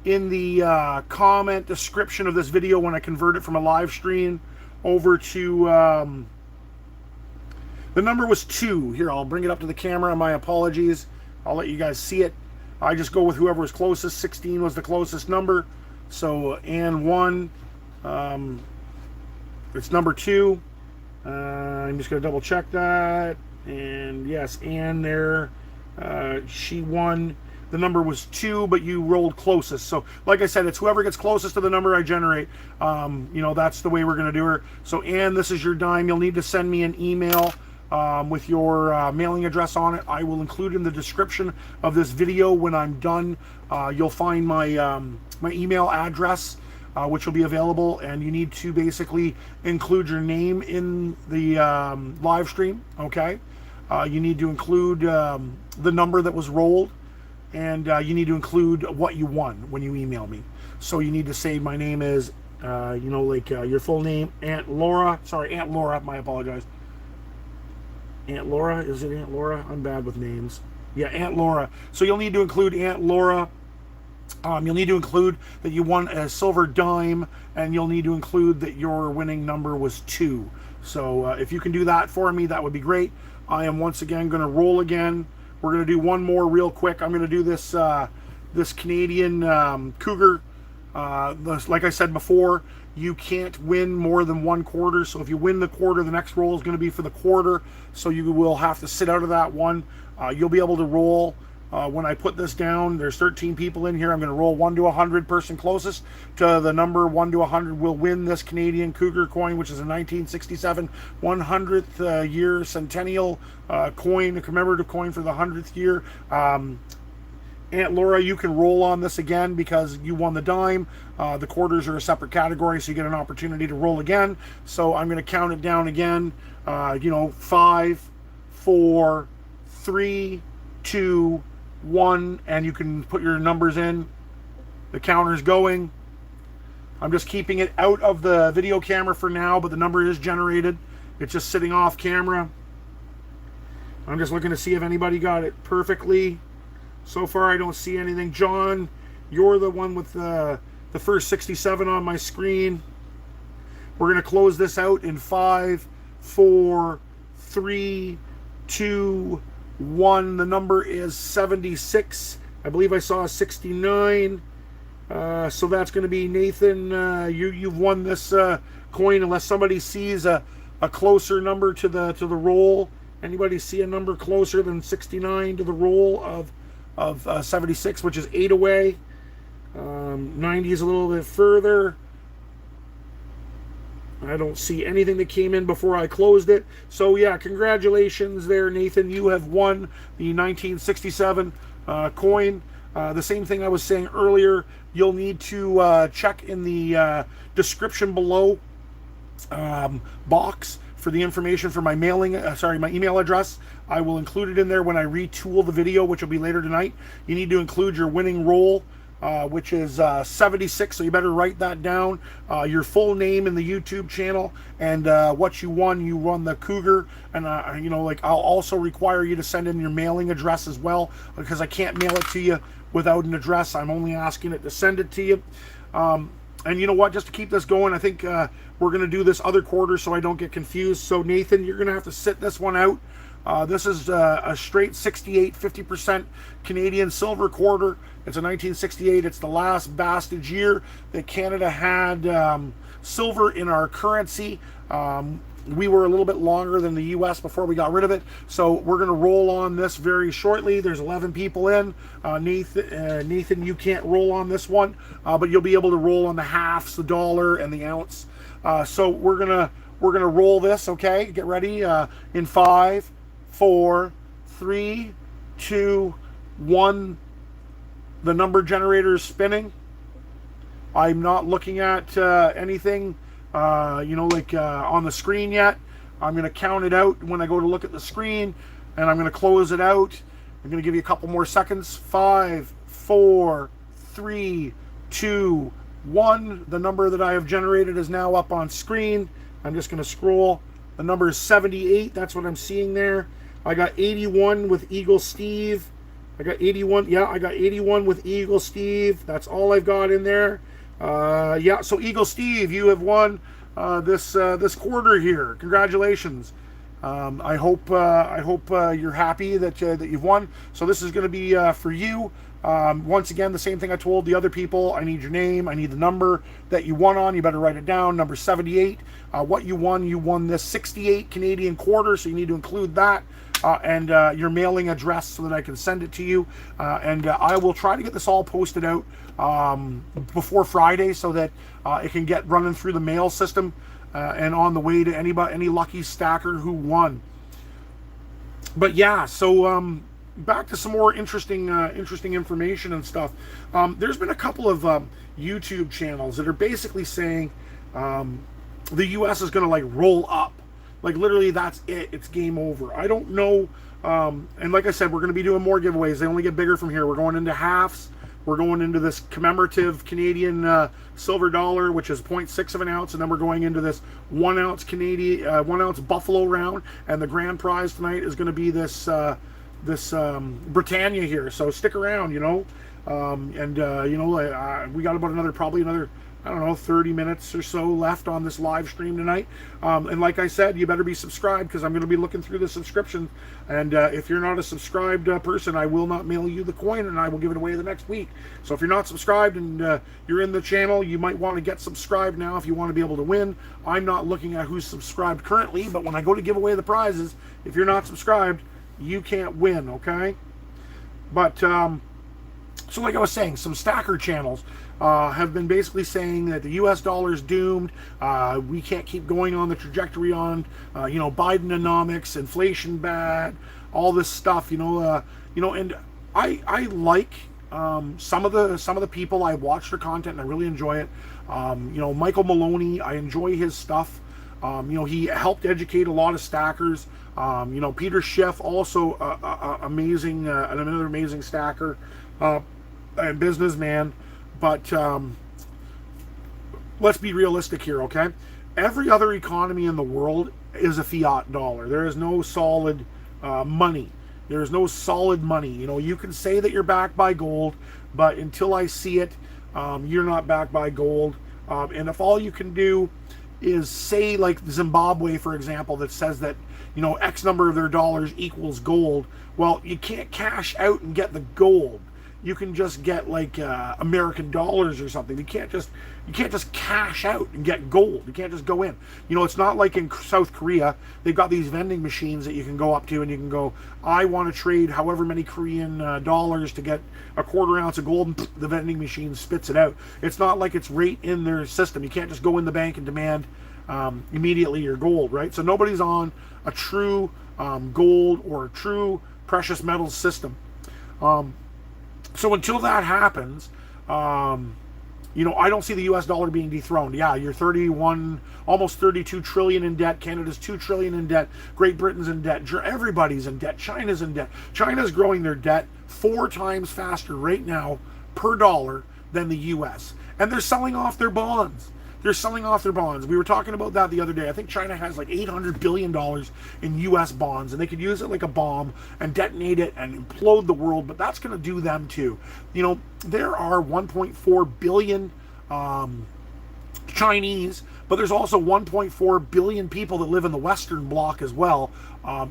in the comment description of this video, when I convert it from a live stream over to the number was 2. Here, I'll bring it up to the camera. My apologies. I'll let you guys see it. I just go with whoever was closest. 16 was the closest number. So Anne won. It's number 2. I'm just going to double check that. And yes, Anne there. She won. The number was 2, but you rolled closest. So like I said, it's whoever gets closest to the number I generate. That's the way we're going to do her. So Anne, this is your dime. You'll need to send me an email with your mailing address on it. I will include in the description of this video when I'm done. You'll find my my email address, which will be available, and you need to basically include your name in the live stream, okay? You need to include the number that was rolled, and you need to include what you won when you email me. So you need to say my name is, your full name, Aunt Laura. Sorry, Aunt Laura, my apologize. Aunt Laura, is it Aunt Laura? I'm bad with names. Yeah, Aunt Laura. So you'll need to include Aunt Laura. You'll need to include that you won a silver dime, and you'll need to include that your winning number was 2. So if you can do that for me, that would be great. I am once again going to roll again. We're going to do one more real quick. I'm going to do this this Canadian Cougar. Like I said before, you can't win more than one quarter. So if you win the quarter, the next roll is going to be for the quarter. So you will have to sit out of that one. You'll be able to roll. When I put this down, there's 13 people in here. I'm going to roll 1 to 100. Person closest to the number 1 to 100 will win this Canadian Cougar coin, which is a 1967 100th year centennial coin, a commemorative coin for the 100th year. Aunt Laura, you can roll on this again because you won the dime. The quarters are a separate category, so you get an opportunity to roll again. So I'm going to count it down again. 5, 4, 3, 2, 1, and you can put your numbers in. The counter's going. I'm just keeping it out of the video camera for now, but the number is generated. It's just sitting off camera. I'm just looking to see if anybody got it perfectly. So far, I don't see anything. John, you're the one with the first 67 on my screen. We're going to close this out in 5, 4, 3, 2, 1. The number is 76. I believe I saw a 69. So that's going to be Nathan. You've won this coin, unless somebody sees a closer number to the roll. Anybody see a number closer than 69 to the roll of 76, which is 8 away? 90 is a little bit further. I don't see anything that came in before I closed it. So yeah, congratulations there, Nathan. You have won the 1967 coin. The same thing I was saying earlier, you'll need to check in the description below box for the information for my my email address. I will include it in there when I retool the video, which will be later tonight. You need to include your winning roll. which is 76. So you better write that down. Your full name in the YouTube channel and what you won the Cougar. And I'll also require you to send in your mailing address as well, because I can't mail it to you without an address. I'm only asking it to send it to you. And you know what, just to keep this going, I think we're going to do this other quarter so I don't get confused. So Nathan, you're going to have to sit this one out. This is a straight 68, 50% Canadian silver quarter. It's a 1968. It's the last bastage year that Canada had silver in our currency. We were a little bit longer than the U.S. before we got rid of it. So we're going to roll on this very shortly. There's 11 people in. Nathan, you can't roll on this one, but you'll be able to roll on the halves, the dollar, and the ounce. So we're gonna roll this. Okay, get ready. In 5, 4, 3, 2, 1. The number generator is spinning. I'm not looking at anything on the screen yet. I'm going to count it out when I go to look at the screen, and I'm going to close it out. I'm going to give you a couple more seconds. 5, 4, 3, 2, 1. The number that I have generated is now up on screen. I'm just going to scroll. The number is 78. That's what I'm seeing there. I got 81 with Eagle Steve. I got 81. Yeah, I got 81 with Eagle Steve. That's all I've got in there. Yeah, so Eagle Steve, you have won this quarter here. Congratulations. I hope you're happy that you've won. So this is going to be for you. Once again, the same thing I told the other people. I need your name. I need the number that you won on. You better write it down. Number 78. What you won this 68 Canadian quarter, so you need to include that. And your mailing address so that I can send it to you. And I will try to get this all posted out before Friday so that it can get running through the mail system and on the way to any lucky stacker who won. But yeah, so back to some more interesting information and stuff. There's been a couple of YouTube channels that are basically saying the U.S. is going to like roll up. Like literally that's it. It's game over. I don't know. And like I said, we're going to be doing more giveaways. They only get bigger from here. We're going into halves. We're going into this commemorative Canadian silver dollar, which is 0.6 of an ounce. And then we're going into this 1 ounce Canadian, 1 ounce Buffalo round. And the grand prize tonight is going to be this Britannia here. So stick around, we got about probably another, I don't know, 30 minutes or so left on this live stream tonight. And like I said, you better be subscribed because I'm going to be looking through the subscription. And if you're not a subscribed person, I will not mail you the coin and I will give it away the next week. So if you're not subscribed and you're in the channel, you might want to get subscribed now if you want to be able to win. I'm not looking at who's subscribed currently, but when I go to give away the prizes, if you're not subscribed, you can't win, okay? But so like I was saying, some stacker channels have been basically saying that the U.S. dollar is doomed. We can't keep going on the trajectory on, Bidenomics, inflation bad, all this stuff, and I like some of the people. I watch their content and I really enjoy it. Michael Maloney, I enjoy his stuff. He helped educate a lot of stackers. Peter Schiff, also amazing, another amazing stacker and businessman. But let's be realistic here, okay? Every other economy in the world is a fiat dollar. There is no solid money. There is no solid money. You can say that you're backed by gold, but until I see it, you're not backed by gold. And if all you can do is say, like Zimbabwe, for example, that says that, X number of their dollars equals gold, well, you can't cash out and get the gold. You can just get like American dollars or something. You can't just cash out and get gold. You can't just go in. It's not like in South Korea. They've got these vending machines that you can go up to and you can go, I want to trade however many Korean dollars to get a quarter ounce of gold, and the vending machine spits it out. It's not like it's right in their system. You can't just go in the bank and demand immediately your gold, right? So nobody's on a true gold or a true precious metals system. So until that happens, I don't see the U.S. dollar being dethroned. Yeah, you're 31, almost 32 trillion in debt. Canada's 2 trillion in debt. Great Britain's in debt. Everybody's in debt. China's in debt. China's growing their debt 4 times faster right now per dollar than the US. And they're selling off their bonds. They're selling off their bonds. We were talking about that the other day. I think China has like $800 billion in US bonds, and they could use it like a bomb and detonate it and implode the world, but that's going to do them too. You know, there are 1.4 billion Chinese, but there's also 1.4 billion people that live in the Western Bloc as well.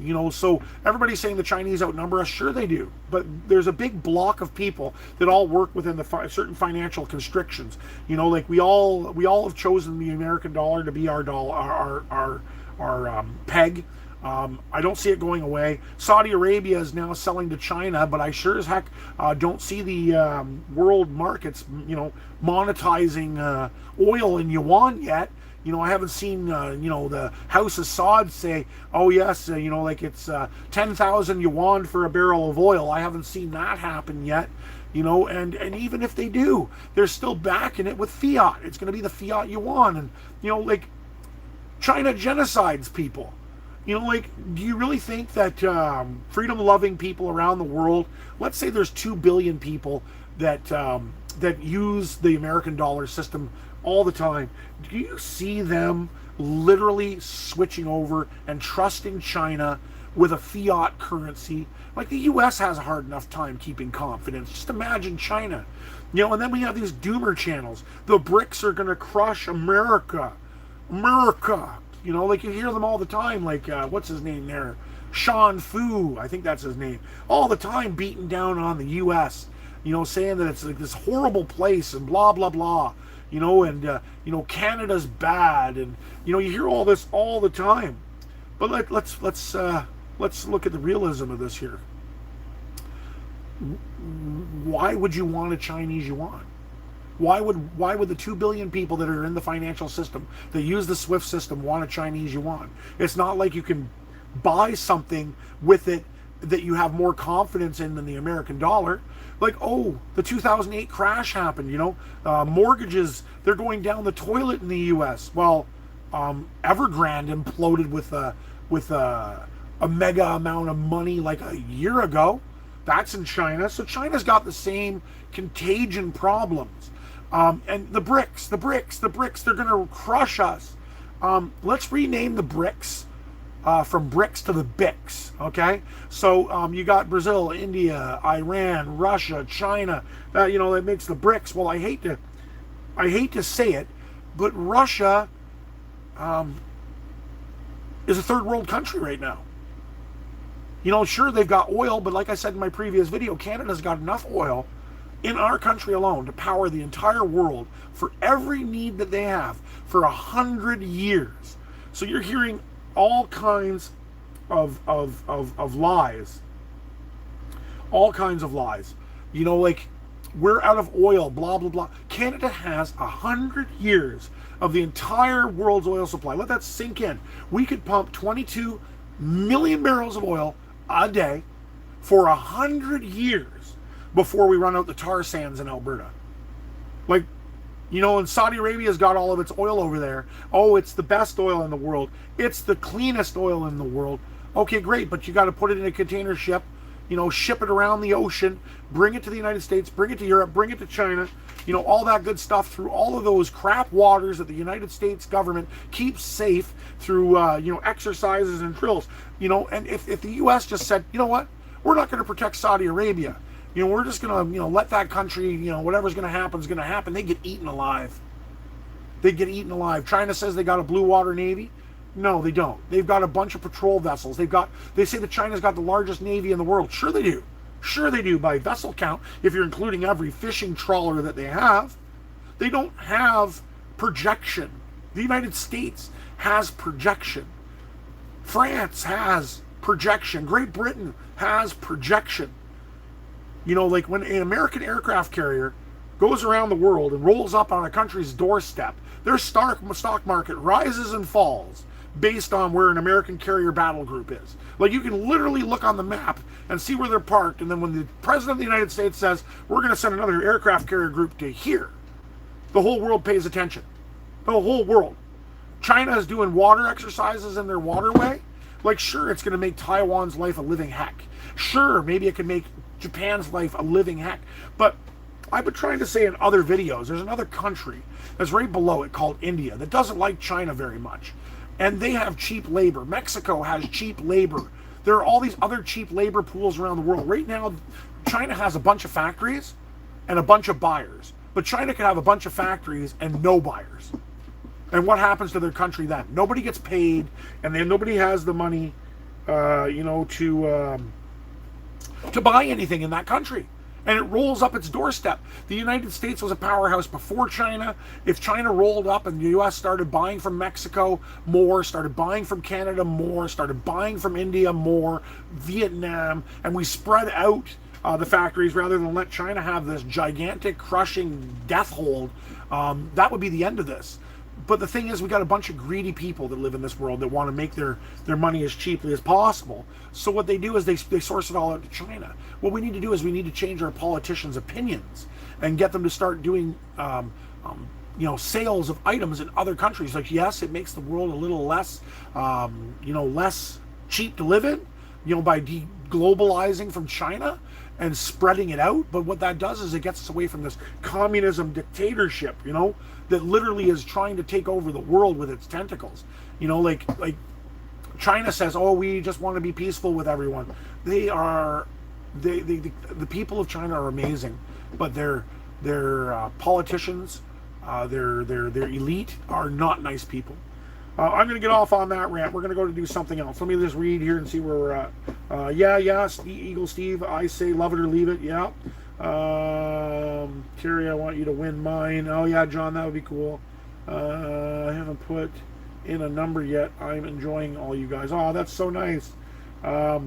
You know, so everybody's saying the Chinese outnumber us. Sure they do, but there's a big block of people that all work within the certain financial constrictions. You know, like we all have chosen the American dollar to be our dollar, our peg. I don't see it going away. Saudi Arabia is now selling to China, but I sure as heck don't see the world markets, you know, monetizing oil in yuan yet. You know, I haven't seen, you know, the House of Saud say, oh yes, you know, like it's 10,000 yuan for a barrel of oil. I haven't seen that happen yet. You know, and even if they do, they're still backing it with fiat. It's going to be the fiat yuan. And, you know, like China genocides people. You know, like, do you really think that freedom-loving people around the world, let's say there's 2 billion people that that use the American dollar system all the time, do you see them literally switching over and trusting China with a fiat currency? Like the US has a hard enough time keeping confidence. Just imagine China. You know, and then we have these doomer channels. The BRICS are going to crush America. America. You know, like you hear them all the time, like, what's his name there? Sean Fu, I think that's his name. All the time beating down on the U.S., you know, saying that it's like this horrible place and blah, blah, blah. You know, and, you know, Canada's bad. And, you know, you hear all this all the time. But let's look at the realism of this here. Why would you want a Chinese yuan? Why would the 2 billion people that are in the financial system that use the SWIFT system want a Chinese yuan? It's not like you can buy something with it that you have more confidence in than the American dollar. Like, oh, the 2008 crash happened, you know, mortgages, they're going down the toilet in the U.S. Well, Evergrande imploded with a mega amount of money like a year ago. That's in China. So China's got the same contagion problems. And the BRICS, they're going to crush us. Let's rename the BRICS from BRICS to the BICS, okay? So you got Brazil, India, Iran, Russia, China. You know, that makes the BRICS. Well, I hate to say it, but Russia is a third world country right now. You know, sure, they've got oil, but like I said in my previous video, Canada's got enough oil in our country alone to power the entire world for every need that they have for 100 years. So you're hearing all kinds of lies. All kinds of lies. You know, like, we're out of oil, blah, blah, blah. Canada has 100 years of the entire world's oil supply. Let that sink in. We could pump 22 million barrels of oil a day for 100 years before we run out the tar sands in Alberta. Like, you know, and Saudi Arabia's got all of its oil over there. Oh, it's the best oil in the world. It's the cleanest oil in the world. Okay, great, but you got to put it in a container ship, you know, ship it around the ocean, bring it to the United States, bring it to Europe, bring it to China, you know, all that good stuff through all of those crap waters that the United States government keeps safe through, you know, exercises and drills. You know, and if the U.S. just said, you know what, we're not going to protect Saudi Arabia. You know, we're just going to, you know, let that country, you know, whatever's going to happen is going to happen. They get eaten alive. They get eaten alive. China says they got a blue water navy. No, they don't. They've got a bunch of patrol vessels. They say that China's got the largest navy in the world. Sure they do. Sure they do by vessel count, if you're including every fishing trawler that they have. They don't have projection. The United States has projection. France has projection. Great Britain has projection. You know, like when an American aircraft carrier goes around the world and rolls up on a country's doorstep, their stock market rises and falls based on where an American carrier battle group is. Like, you can literally look on the map and see where they're parked, and then when the President of the United States says, we're going to send another aircraft carrier group to here, the whole world pays attention. The whole world. China is doing water exercises in their waterway. Like, sure, it's going to make Taiwan's life a living heck. Sure, maybe it can make Japan's life a living heck. But I've been trying to say in other videos, there's another country that's right below it called India that doesn't like China very much. And they have cheap labor. Mexico has cheap labor. There are all these other cheap labor pools around the world. Right now, China has a bunch of factories and a bunch of buyers. But China can have a bunch of factories and no buyers. And what happens to their country then? Nobody gets paid, and then nobody has the money, to buy anything in that country. And it rolls up its doorstep. The United States was a powerhouse before China. If China rolled up and the U.S. started buying from Mexico more, started buying from Canada more, started buying from India more, Vietnam, and we spread out the factories rather than let China have this gigantic crushing death hold, that would be the end of this. But the thing is, we got a bunch of greedy people that live in this world that want to make their money as cheaply as possible. So what they do is they source it all out to China. What we need to do is we need to change our politicians' opinions and get them to start doing sales of items in other countries. Like, yes, it makes the world a little less less cheap to live in, by deglobalizing from China and spreading it out. But what that does is it gets us away from this communism dictatorship, that literally is trying to take over the world with its tentacles. Like China says, oh, we just want to be peaceful with everyone. The people of China are amazing, but their politicians, their elite are not nice people. I'm going to get off on that rant. We're going to go to do something else. Let me just read here and see where we're at. Eagle Steve, I say love it or leave it. Yeah. Terry, I want you to win mine. Oh, yeah, John, that would be cool. I haven't put in a number yet. I'm enjoying all you guys. Oh, that's so nice. But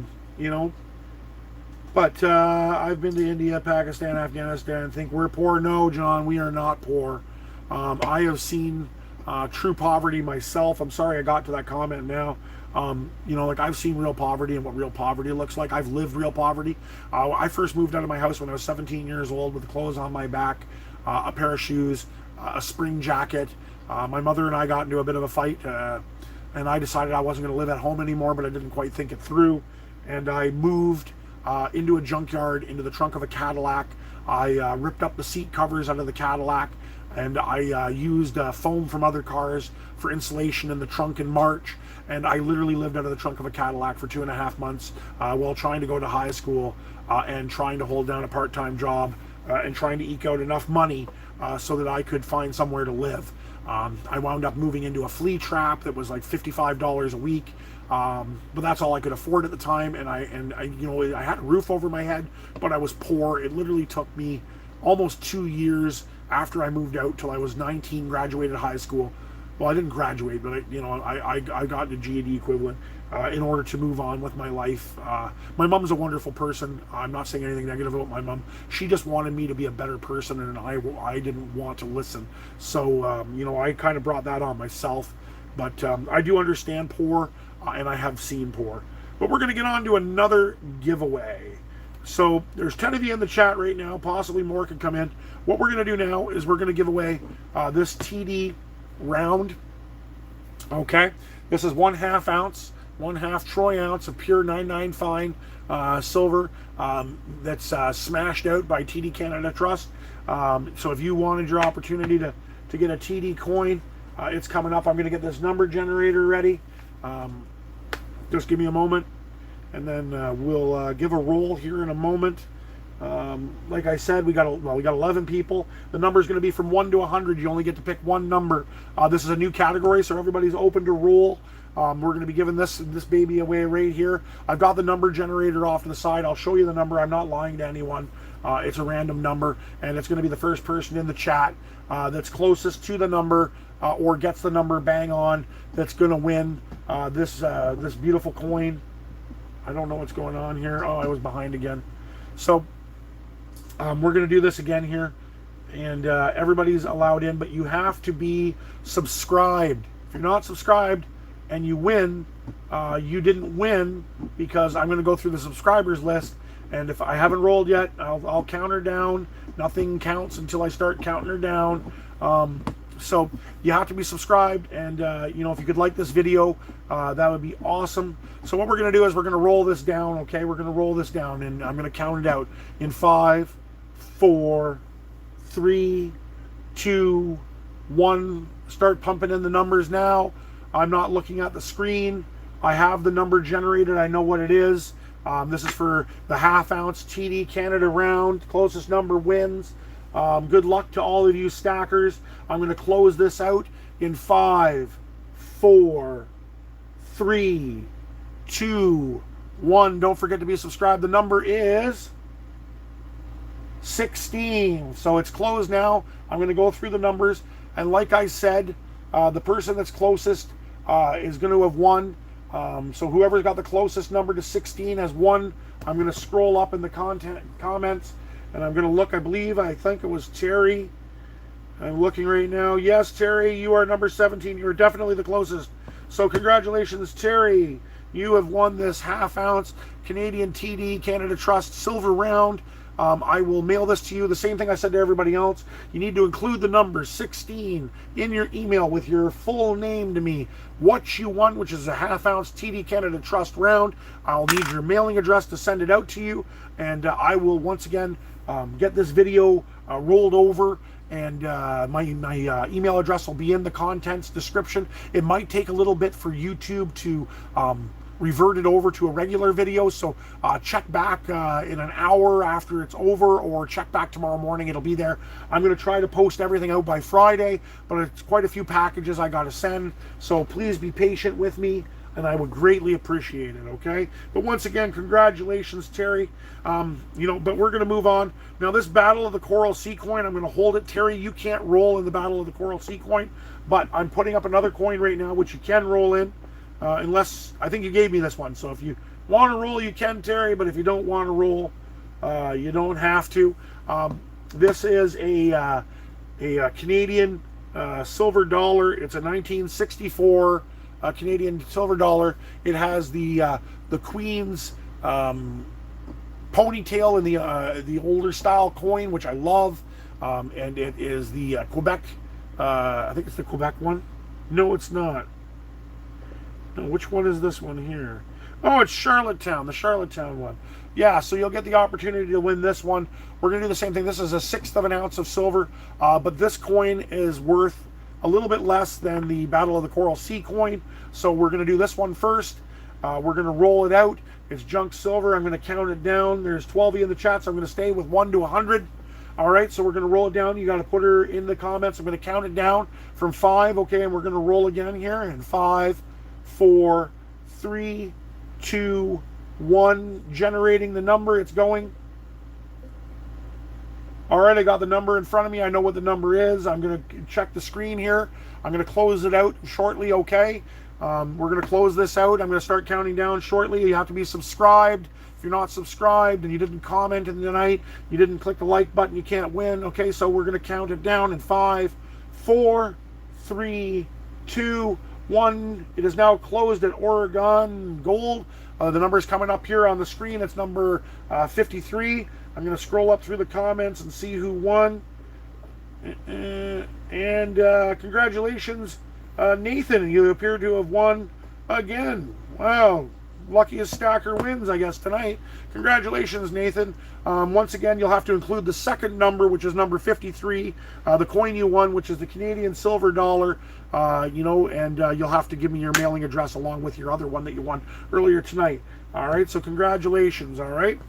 I've been to India, Pakistan, Afghanistan. Think we're poor? No, John, we are not poor. I have seen true poverty myself. I'm sorry I got to that comment now. I've seen real poverty and what real poverty looks like. I've lived real poverty. I first moved out of my house when I was 17 years old with clothes on my back, a pair of shoes, a spring jacket. My mother and I got into a bit of a fight, and I decided I wasn't going to live at home anymore, but I didn't quite think it through. And I moved into a junkyard, into the trunk of a Cadillac. I ripped up the seat covers out of the Cadillac, and I used foam from other cars for insulation in the trunk in March. And I literally lived out of the trunk of a Cadillac for 2.5 months while trying to go to high school and trying to hold down a part-time job and trying to eke out enough money so that I could find somewhere to live. I wound up moving into a flea trap that was like $55 a week. But that's all I could afford at the time. And I had a roof over my head, but I was poor. It literally took me almost 2 years after I moved out till I was 19, graduated high school. Well, I didn't graduate, but I got the GED equivalent in order to move on with my life. My mom's a wonderful person. I'm not saying anything negative about my mom. She just wanted me to be a better person, and I didn't want to listen. So, I kind of brought that on myself. But I do understand poor, and I have seen poor. But we're going to get on to another giveaway. So there's 10 of you in the chat right now. Possibly more could come in. What we're going to do now is we're going to give away this TD round. Okay, this is 1/2 ounce, 1/2 troy ounce of pure 99 fine silver that's smashed out by TD Canada Trust. So if you wanted your opportunity to get a TD coin, it's coming up. I'm going to get this number generator ready. Just give me a moment, and then we'll give a roll here in a moment. Like I said, we got 11 people. The number is going to be from 1 to 100. You only get to pick one number. This is a new category, so everybody's open to roll. We're going to be giving this baby away right here. I've got the number generator off to the side. I'll show you the number. I'm not lying to anyone. It's a random number, and it's going to be the first person in the chat that's closest to the number or gets the number bang on that's going to win this beautiful coin. I don't know what's going on here. Oh, I was behind again. So we're going to do this again here, and everybody's allowed in, but you have to be subscribed. If you're not subscribed and you win, you didn't win, because I'm going to go through the subscribers list, and if I haven't rolled yet, I'll count her down. Nothing counts until I start counting her down. So you have to be subscribed, and if you could like this video, that would be awesome. So what we're going to do is we're going to roll this down, okay? We're going to roll this down, and I'm going to count it out in 5, 4, 3, 2, 1. Start pumping in the numbers now. I'm not looking at the screen. I have the number generated. I know what it is. This is for the half-ounce TD Canada round. Closest number wins. Good luck to all of you stackers. I'm going to close this out in 5, 4, 3, 2, 1. Don't forget to be subscribed. The number is 16. So it's closed now. I'm going to go through the numbers. And like I said, the person that's closest is going to have won. So whoever's got the closest number to 16 has won. I'm going to scroll up in the comments, and I'm going to look. I think it was Terry. I'm looking right now. Yes, Terry, you are number 17. You're definitely the closest. So congratulations, Terry. You have won this half-ounce Canadian TD Canada Trust silver round. I will mail this to you. The same thing I said to everybody else. You need to include the number 16 in your email with your full name to me. What you won, which is a half-ounce TD Canada Trust round. I'll need your mailing address to send it out to you. And I will once again get this video rolled over. And my email address will be in the contents description. It might take a little bit for YouTube to revert it over to a regular video, so check back in an hour after it's over, or check back tomorrow morning. It'll be there. I'm going to try to post everything out by Friday, but it's quite a few packages I got to send, so please be patient with me, and I would greatly appreciate it, okay? But once again, congratulations, Terry. But we're going to move on. Now, this Battle of the Coral Sea coin, I'm going to hold it. Terry, you can't roll in the Battle of the Coral Sea coin, but I'm putting up another coin right now, which you can roll in. Unless, I think you gave me this one. So if you want to roll, you can, Terry. But if you don't want to roll, you don't have to. This is a Canadian silver dollar. It's a 1964 Canadian silver dollar. It has the Queen's ponytail in the older style coin, which I love. And it is the Quebec. I think it's the Quebec one. No, it's not. No, which one is this one here? Oh, it's Charlottetown, the Charlottetown one. Yeah, so you'll get the opportunity to win this one. We're going to do the same thing. This is 1/6 of an ounce of silver, but this coin is worth a little bit less than the Battle of the Coral Sea coin. So we're going to do this one first. We're going to roll it out. It's junk silver. I'm going to count it down. There's 12 of you in the chat, so I'm going to stay with 1 to 100. All right, so we're going to roll it down. You got to put her in the comments. I'm going to count it down from 5, okay, and we're going to roll again here in 5, 4, 3, 2, 1. Generating the number. It's going. All right, I got the number in front of me. I know what the number is. I'm going to check the screen here. I'm going to close it out shortly, okay? We're going to close this out. I'm going to start counting down shortly. You have to be subscribed. If you're not subscribed and you didn't comment in the night, you didn't click the like button, you can't win. Okay, so we're going to count it down in 5, 4, 3, 2, 1. It is now closed at Oregon Gold. The number is coming up here on the screen. It's number 53. I'm going to scroll up through the comments and see who won. And congratulations, Nathan. You appear to have won again. Wow. Luckiest stacker wins, I guess, tonight. Congratulations, Nathan. Once again, you'll have to include the second number, which is number 53, the coin you won, which is the Canadian silver dollar, and you'll have to give me your mailing address along with your other one that you won earlier tonight. All right, so congratulations, all right?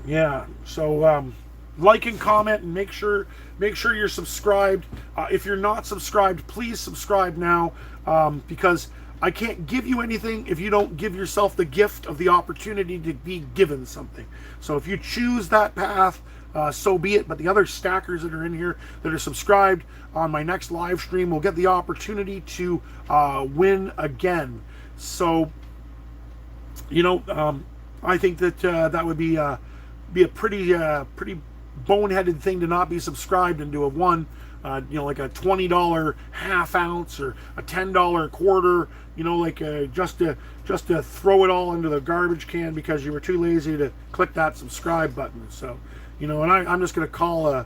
Yeah, so like and comment and make sure you're subscribed. If you're not subscribed, please subscribe now, because I can't give you anything if you don't give yourself the gift of the opportunity to be given something. So if you choose that path, so be it. But the other stackers that are in here that are subscribed on my next live stream will get the opportunity to win again. So, I think that that would be a pretty boneheaded thing to not be subscribed and to have won. Like a $20 half ounce or a $10 quarter, just to throw it all into the garbage can because you were too lazy to click that subscribe button. So, and I'm just going to call a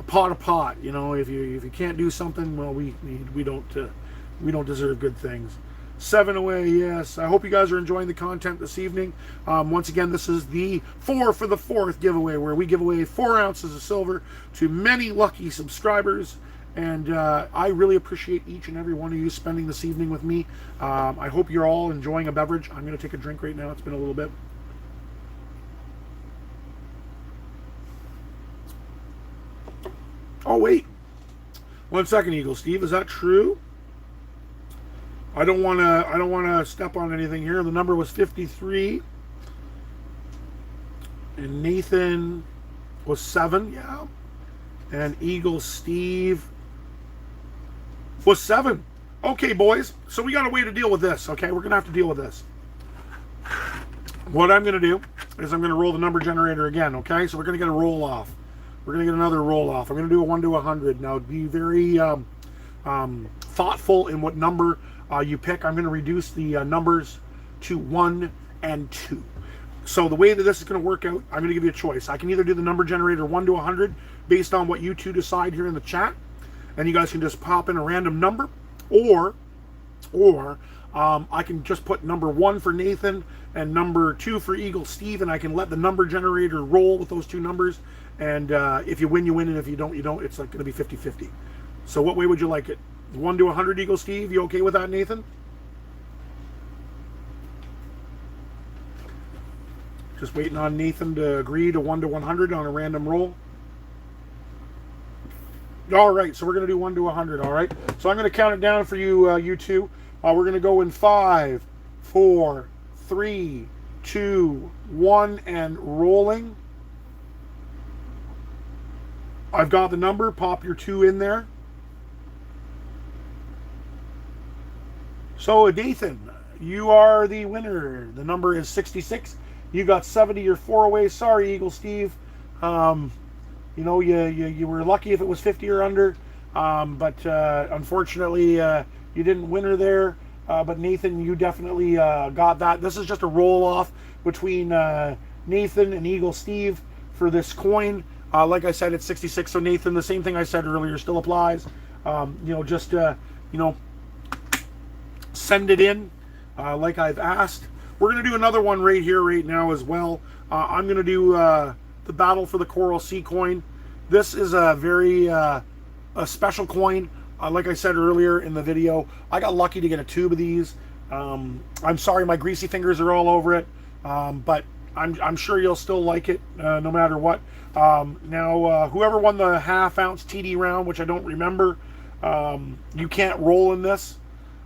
pot a pot. If you can't do something, well, we don't deserve good things. 7 away, yes. I hope you guys are enjoying the content this evening. Once again, this is the 4 for the 4th giveaway, where we give away 4 ounces of silver to many lucky subscribers. And I really appreciate each and every one of you spending this evening with me. I hope you're all enjoying a beverage. I'm going to take a drink right now. It's been a little bit. Oh, wait. 1 second, Eagle Steve. Is that true? I don't want to step on anything here. The number was 53. And Nathan was 7, yeah. And Eagle Steve was 7. Okay, boys. So we got a way to deal with this, okay? We're going to have to deal with this. What I'm going to do is I'm going to roll the number generator again, okay? So we're going to get a roll off. We're going to get another roll off. I'm going to do a 1 to 100. Now, be very thoughtful in what number you pick. I'm going to reduce the numbers to 1 and 2. So the way that this is going to work out, I'm going to give you a choice. I can either do the number generator 1 to 100 based on what you two decide here in the chat, and you guys can just pop in a random number, or I can just put number 1 for Nathan and number 2 for Eagle Steve, and I can let the number generator roll with those 2 numbers. And if you win, you win, and if you don't, you don't. It's like going to be 50-50. So what way would you like it? 1 to 100, Eagle Steve? You okay with that, Nathan? Just waiting on Nathan to agree to 1 to 100 on a random roll. All right, so we're going to do 1 to 100, all right? So I'm going to count it down for you, you two. We're going to go in 5, 4, 3, 2, 1, and rolling. I've got the number. Pop your 2 in there. So, Nathan, you are the winner. The number is 66. You got 70 or 4 away. Sorry, Eagle Steve. You know, you were lucky if it was 50 or under. But unfortunately, you didn't win her there. But Nathan, you definitely got that. This is just a roll-off between Nathan and Eagle Steve for this coin. Like I said, it's 66. So, Nathan, the same thing I said earlier still applies. You know, just, you know, send it in like I've asked. We're going to do another one right here, right now as well. I'm going to do the Battle for the Coral Sea coin. This is a very a special coin. Like I said earlier in the video, I got lucky to get a tube of these. I'm sorry my greasy fingers are all over it, but I'm sure you'll still like it no matter what. Now, whoever won the half-ounce TD round, which I don't remember, you can't roll in this,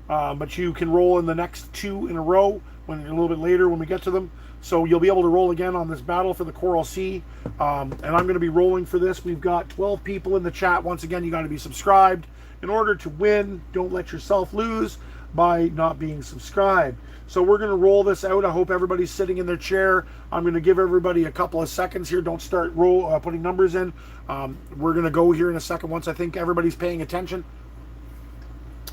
but you can roll in the next 2 in a row when a little bit later when we get to them. So you'll be able to roll again on this Battle for the Coral Sea. And I'm going to be rolling for this. We've got 12 people in the chat. Once again, you got to be subscribed in order to win. Don't let yourself lose by not being subscribed. So we're going to roll this out. I hope everybody's sitting in their chair. I'm going to give everybody a couple of seconds here. Don't start putting numbers in. We're going to go here in a second once I think everybody's paying attention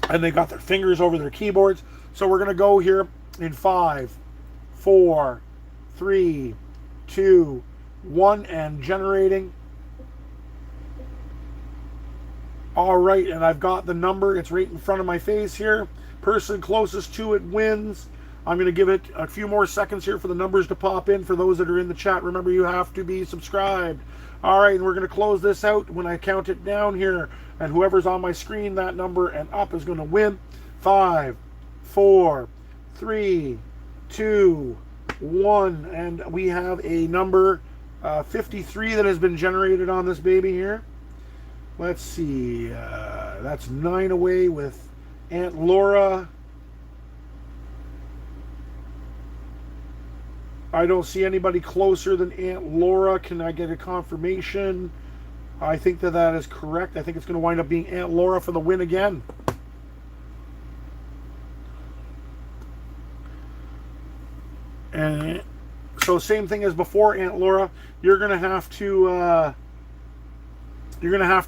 and they got their fingers over their keyboards. So we're going to go here in 5, 4, 3, 2, 1, and generating. All right, and I've got the number. It's right in front of my face here. Person closest to it wins. I'm going to give it a few more seconds here for the numbers to pop in. For those that are in the chat, remember you have to be subscribed. All right, and we're going to close this out when I count it down here. And whoever's on my screen, that number and up is going to win. 5, 4, 3, 2, 1. And we have a number 53 that has been generated on this baby here. Let's see. That's 9 away with Aunt Laura. I don't see anybody closer than Aunt Laura. Can I get a confirmation? I think that is correct. I think it's going to wind up being Aunt Laura for the win again. And so same thing as before, Aunt Laura. You're going to have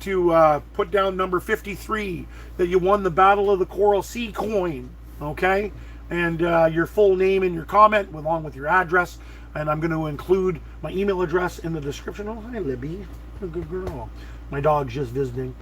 to put down number 53 that you won the Battle of the Coral Sea coin. Okay? And your full name in your comment along with your address. And I'm going to include my email address in the description. Oh, hi, Libby. A good girl. My dog's just visiting.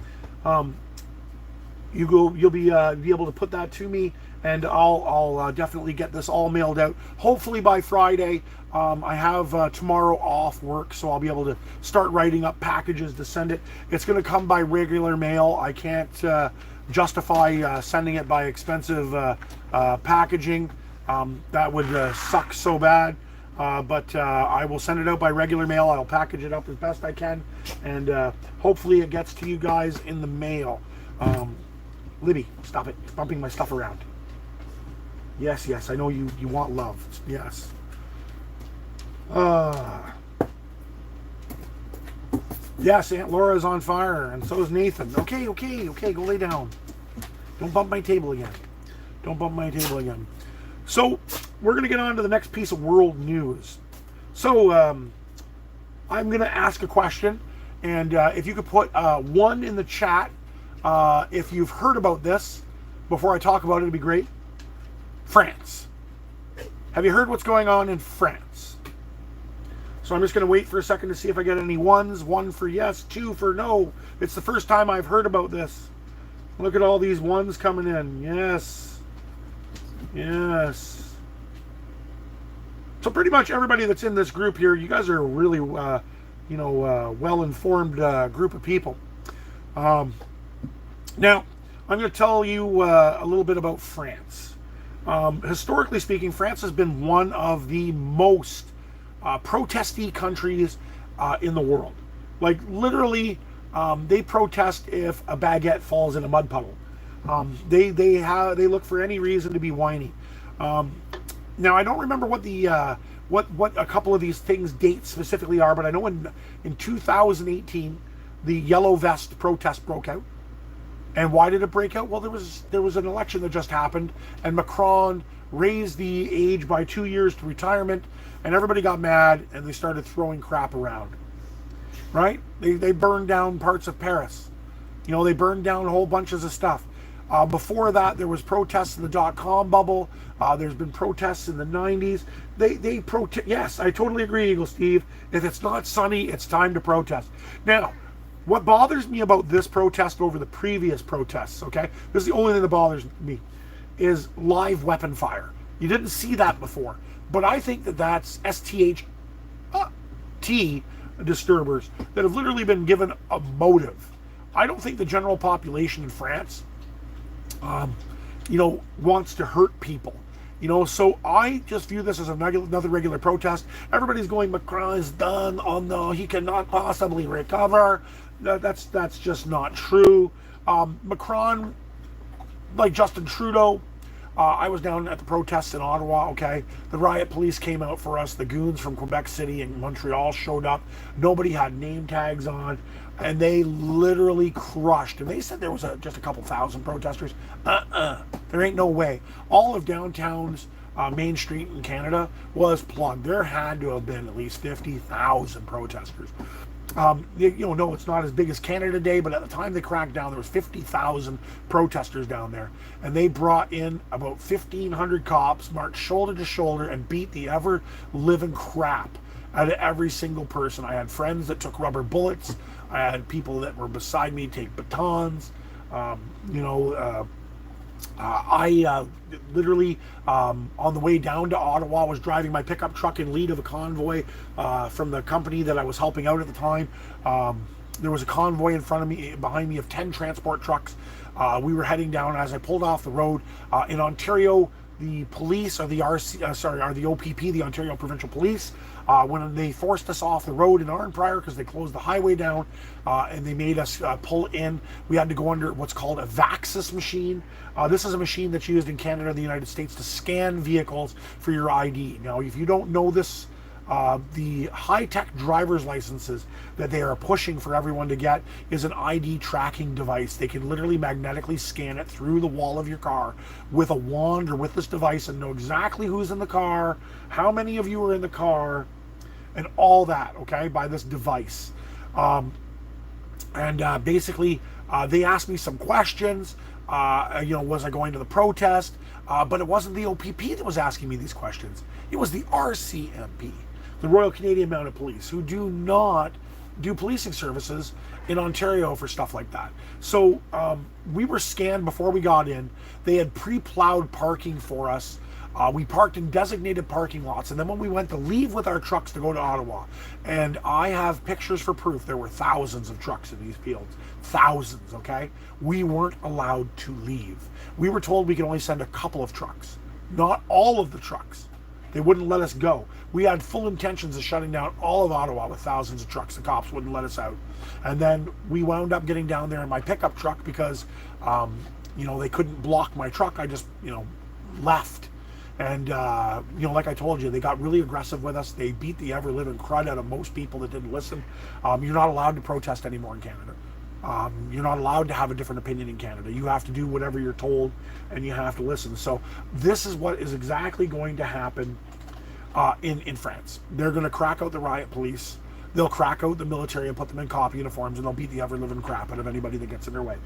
you'll be able to put that to me, and I'll definitely get this all mailed out. Hopefully by Friday. I have tomorrow off work, so I'll be able to start writing up packages to send it. It's going to come by regular mail. I can't justify sending it by expensive packaging. That would suck so bad. But I will send it out by regular mail. I'll package it up as best I can, and hopefully it gets to you guys in the mail. Libby, stop it. It's bumping my stuff around. Yes, yes, I know you want love. Yes. Yes, Aunt Laura's on fire, and so is Nathan. Okay, go lay down. Don't bump my table again. Don't bump my table again. So, we're going to get on to the next piece of world news. So, I'm going to ask a question, and if you could put 1 in the chat if you've heard about this before I talk about it, it'd be great. France. Have you heard what's going on in France? So I'm just going to wait for a second to see if I get any 1s. 1 for yes, 2 for no. It's the first time I've heard about this. Look at all these 1s coming in. Yes. Yes. So pretty much everybody that's in this group here, you guys are a really, well-informed group of people. Now, I'm going to tell you a little bit about France. Historically speaking, France has been one of the most protesty countries in the world. Like literally, they protest if a baguette falls in a mud puddle. They look for any reason to be whiny. Now I don't remember what the what a couple of these things dates specifically are, but I know in 2018 the yellow vest protest broke out. And why did it break out? Well, there was an election that just happened, and Macron raised the age by 2 years to retirement, and everybody got mad and they started throwing crap around. Right? They burned down parts of Paris. They burned down whole bunches of stuff. Before that, there was protests in the .com bubble. There's been protests in the 90s. They protest. Yes, I totally agree, Eagle Steve. If it's not sunny, it's time to protest. Now, what bothers me about this protest over the previous protests, okay, this is the only thing that bothers me, is live weapon fire. You didn't see that before. But I think that that's STHT disturbers that have literally been given a motive. I don't think the general population in France, wants to hurt people. So I just view this as another regular protest. Everybody's going, Macron is done. Oh no, he cannot possibly recover. That's just not true. Macron, like Justin Trudeau, I was down at the protests in Ottawa, okay? The riot police came out for us. The goons from Quebec City and Montreal showed up. Nobody had name tags on, and they literally crushed. And they said there was just a couple thousand protesters. There ain't no way. All of downtown's Main Street in Canada was plugged. There had to have been at least 50,000 protesters. No, it's not as big as Canada Day, but at the time they cracked down, there was 50,000 protesters down there, and they brought in about 1,500 cops, marched shoulder to shoulder, and beat the ever-living crap out of every single person. I had friends that took rubber bullets. I had people that were beside me take batons. I literally, on the way down to Ottawa, was driving my pickup truck in lead of a convoy from the company that I was helping out at the time. There was a convoy behind me of 10 transport trucks. We were heading down. As I pulled off the road in Ontario, the police, or the OPP, the Ontario Provincial Police, when they forced us off the road in Arnprior because they closed the highway down and they made us pull in. We had to go under what's called a VAXIS machine. This is a machine that's used in Canada and the United States to scan vehicles for your ID. Now, if you don't know this, the high-tech driver's licenses that they are pushing for everyone to get is an ID tracking device. They can literally magnetically scan it through the wall of your car with a wand or with this device and know exactly who's in the car, how many of you are in the car, and all that, okay, by this device. Basically, they asked me some questions. Was I going to the protest? But it wasn't the OPP that was asking me these questions. It was the RCMP, the Royal Canadian Mounted Police, who do not do policing services in Ontario for stuff like that. So we were scanned before we got in. They had pre-plowed parking for us. We parked in designated parking lots, and then when we went to leave with our trucks to go to Ottawa, and I have pictures for proof, there were thousands of trucks in these fields. Thousands, okay? We weren't allowed to leave. We were told we could only send a couple of trucks, not all of the trucks. They wouldn't let us go. We had full intentions of shutting down all of Ottawa with thousands of trucks. The cops wouldn't let us out. And then we wound up getting down there in my pickup truck because, they couldn't block my truck. I just, left. And, like I told you, they got really aggressive with us. They beat the ever-living crud out of most people that didn't listen. You're not allowed to protest anymore in Canada. You're not allowed to have a different opinion in Canada. You have to do whatever you're told, and you have to listen. So this is what is exactly going to happen in France. They're going to crack out the riot police. They'll crack out the military and put them in cop uniforms, and they'll beat the ever-living crap out of anybody that gets in their way.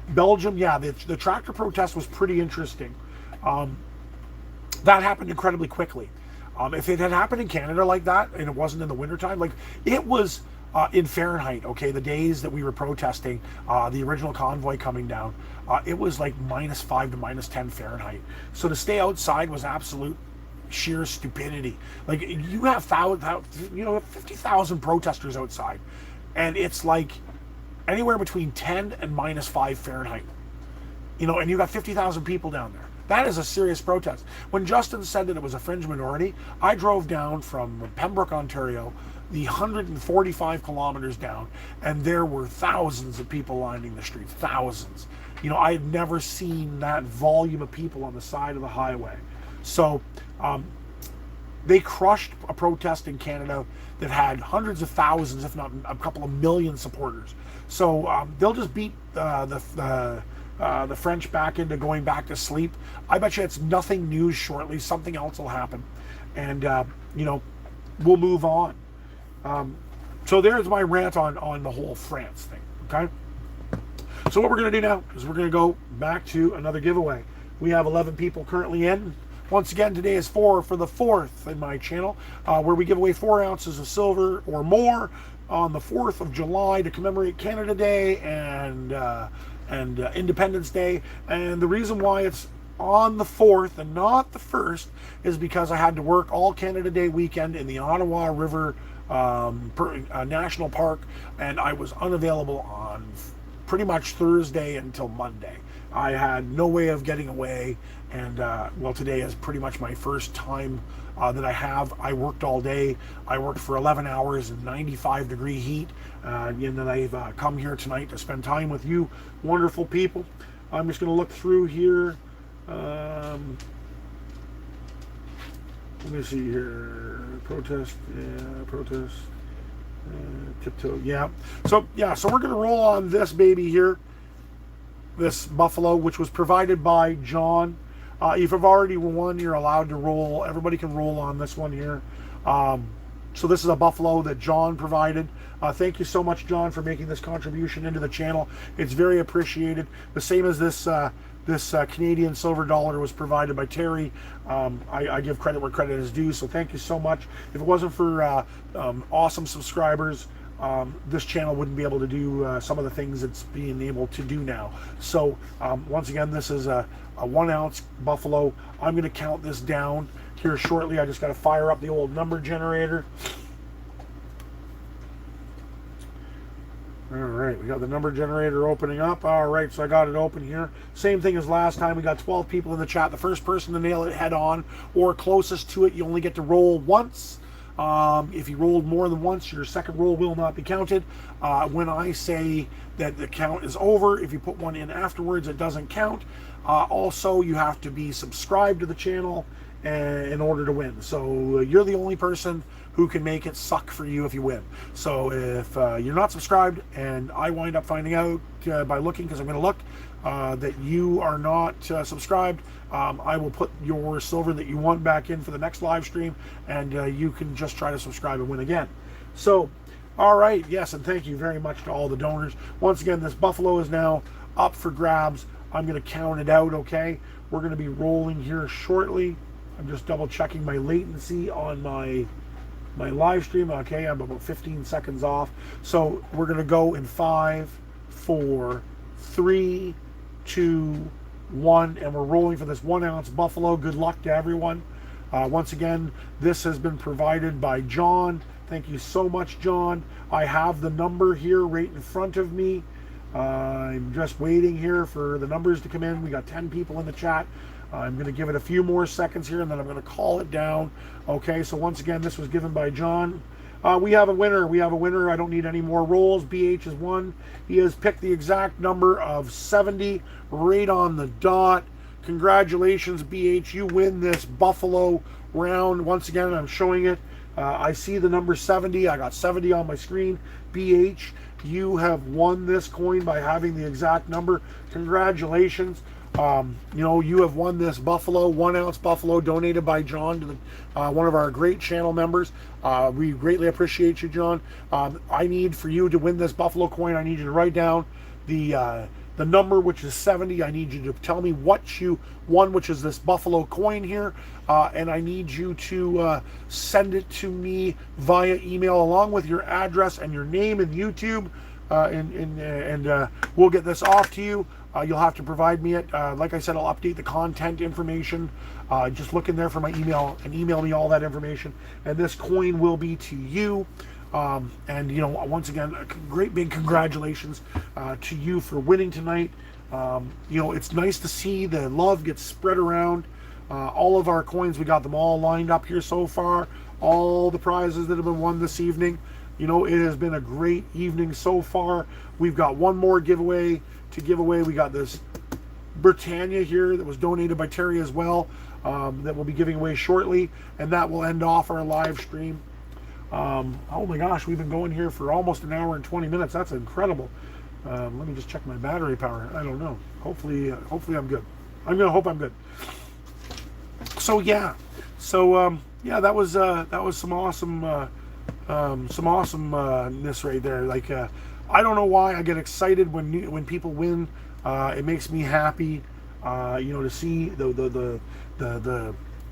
Belgium, yeah, the tractor protest was pretty interesting. That happened incredibly quickly. If it had happened in Canada like that, and it wasn't in the wintertime, like it was in Fahrenheit, okay, the days that we were protesting, the original convoy coming down, it was like -5 to -10 Fahrenheit. So to stay outside was absolute sheer stupidity. Like you have 50,000 protesters outside, and it's like anywhere between 10 and -5 Fahrenheit. And you got 50,000 people down there. That is a serious protest. When Justin said that it was a fringe minority, I drove down from Pembroke, Ontario, the 145 kilometers down, and there were thousands of people lining the streets. Thousands. I had never seen that volume of people on the side of the highway. So they crushed a protest in Canada that had hundreds of thousands, if not a couple of million supporters. So they'll just beat the French back into going back to sleep. I bet you it's nothing new shortly. Something else will happen. And, we'll move on. So there's my rant on the whole France thing, okay? So what we're going to do now is we're going to go back to another giveaway. We have 11 people currently in. Once again, today is for the 4th in my channel, where we give away 4 ounces of silver or more on the 4th of July to commemorate Canada Day and Independence Day. And the reason why it's on the 4th and not the 1st is because I had to work all Canada Day weekend in the Ottawa River National Park, and I was unavailable on pretty much Thursday until Monday. I had no way of getting away, and today is pretty much my first time that I have. I worked all day. I worked for 11 hours in 95-degree heat, and then I've come here tonight to spend time with you wonderful people. I'm just going to look through here. Let me see here. Protest, tiptoe, yeah. So we're going to roll on this baby here, this buffalo, which was provided by John. If you've already won, you're allowed to roll. Everybody can roll on this one here. So this is a buffalo that John provided. Thank you so much, John, for making this contribution into the channel. It's very appreciated. The same as this Canadian silver dollar was provided by Terry. I give credit where credit is due, so thank you so much. If it wasn't for awesome subscribers, this channel wouldn't be able to do some of the things it's being able to do now. So once again, this is a 1 ounce buffalo. I'm going to count this down here shortly. I just got to fire up the old number generator. All right, we got the number generator opening up. All right, so I got it open here. Same thing as last time. We got 12 people in the chat. The first person to nail it head on or closest to it, you only get to roll once. If you rolled more than once, your second roll will not be counted. When I say that the count is over, if you put one in afterwards, it doesn't count. Also, you have to be subscribed to the channel in order to win. So you're the only person who can make it suck for you if you win. So if you're not subscribed and I wind up finding out by looking, because I'm going to look, that you are not subscribed, I will put your silver that you won back in for the next live stream, and you can just try to subscribe and win again. So, all right, yes, and thank you very much to all the donors. Once again, this buffalo is now up for grabs. I'm going to count it out, okay? We're going to be rolling here shortly. I'm just double checking my latency on my my live stream. Okay, I'm about 15 seconds off. So we're going to go in 5, 4, 3, 2, 1, and we're rolling for this 1 ounce buffalo. Good luck to everyone. Once again, this has been provided by John. Thank you so much, John. I have the number here right in front of me. I'm just waiting here for the numbers to come in. We got 10 people in the chat. I'm going to give it a few more seconds here, and then I'm going to call it down. Okay, so once again, this was given by John. We have a winner. We have a winner. I don't need any more rolls. BH has won. He has picked the exact number of 70 right on the dot. Congratulations, BH. You win this Buffalo round. Once again, I'm showing it. I see the number 70. I got 70 on my screen. BH, you have won this coin by having the exact number. Congratulations. You have won this buffalo, 1 ounce buffalo, donated by John to the, one of our great channel members. We greatly appreciate you, John. I need for you to win this buffalo coin. I need you to write down the number, which is 70. I need you to tell me what you won, which is this buffalo coin here. And I need you to send it to me via email along with your address and your name and YouTube. And we'll get this off to you. You'll have to provide me it. Like I said, I'll update the content information. Just look in there for my email and email me all that information. And this coin will be to you. Once again, a great big congratulations to you for winning tonight. It's nice to see the love get spread around. All of our coins, we got them all lined up here so far. All the prizes that have been won this evening. It has been a great evening so far. We've got one more giveaway to give away. We got this Britannia here that was donated by Terry as well, that we'll be giving away shortly, and that will end off our live stream. Oh my gosh, we've been going here for almost an hour and 20 minutes. That's incredible. Let me just check my battery power. I don't know. Hopefully I'm good. I'm gonna hope I'm good. So yeah, that was some awesomeness right there. Like, I don't know why I get excited when people win. It makes me happy, to see the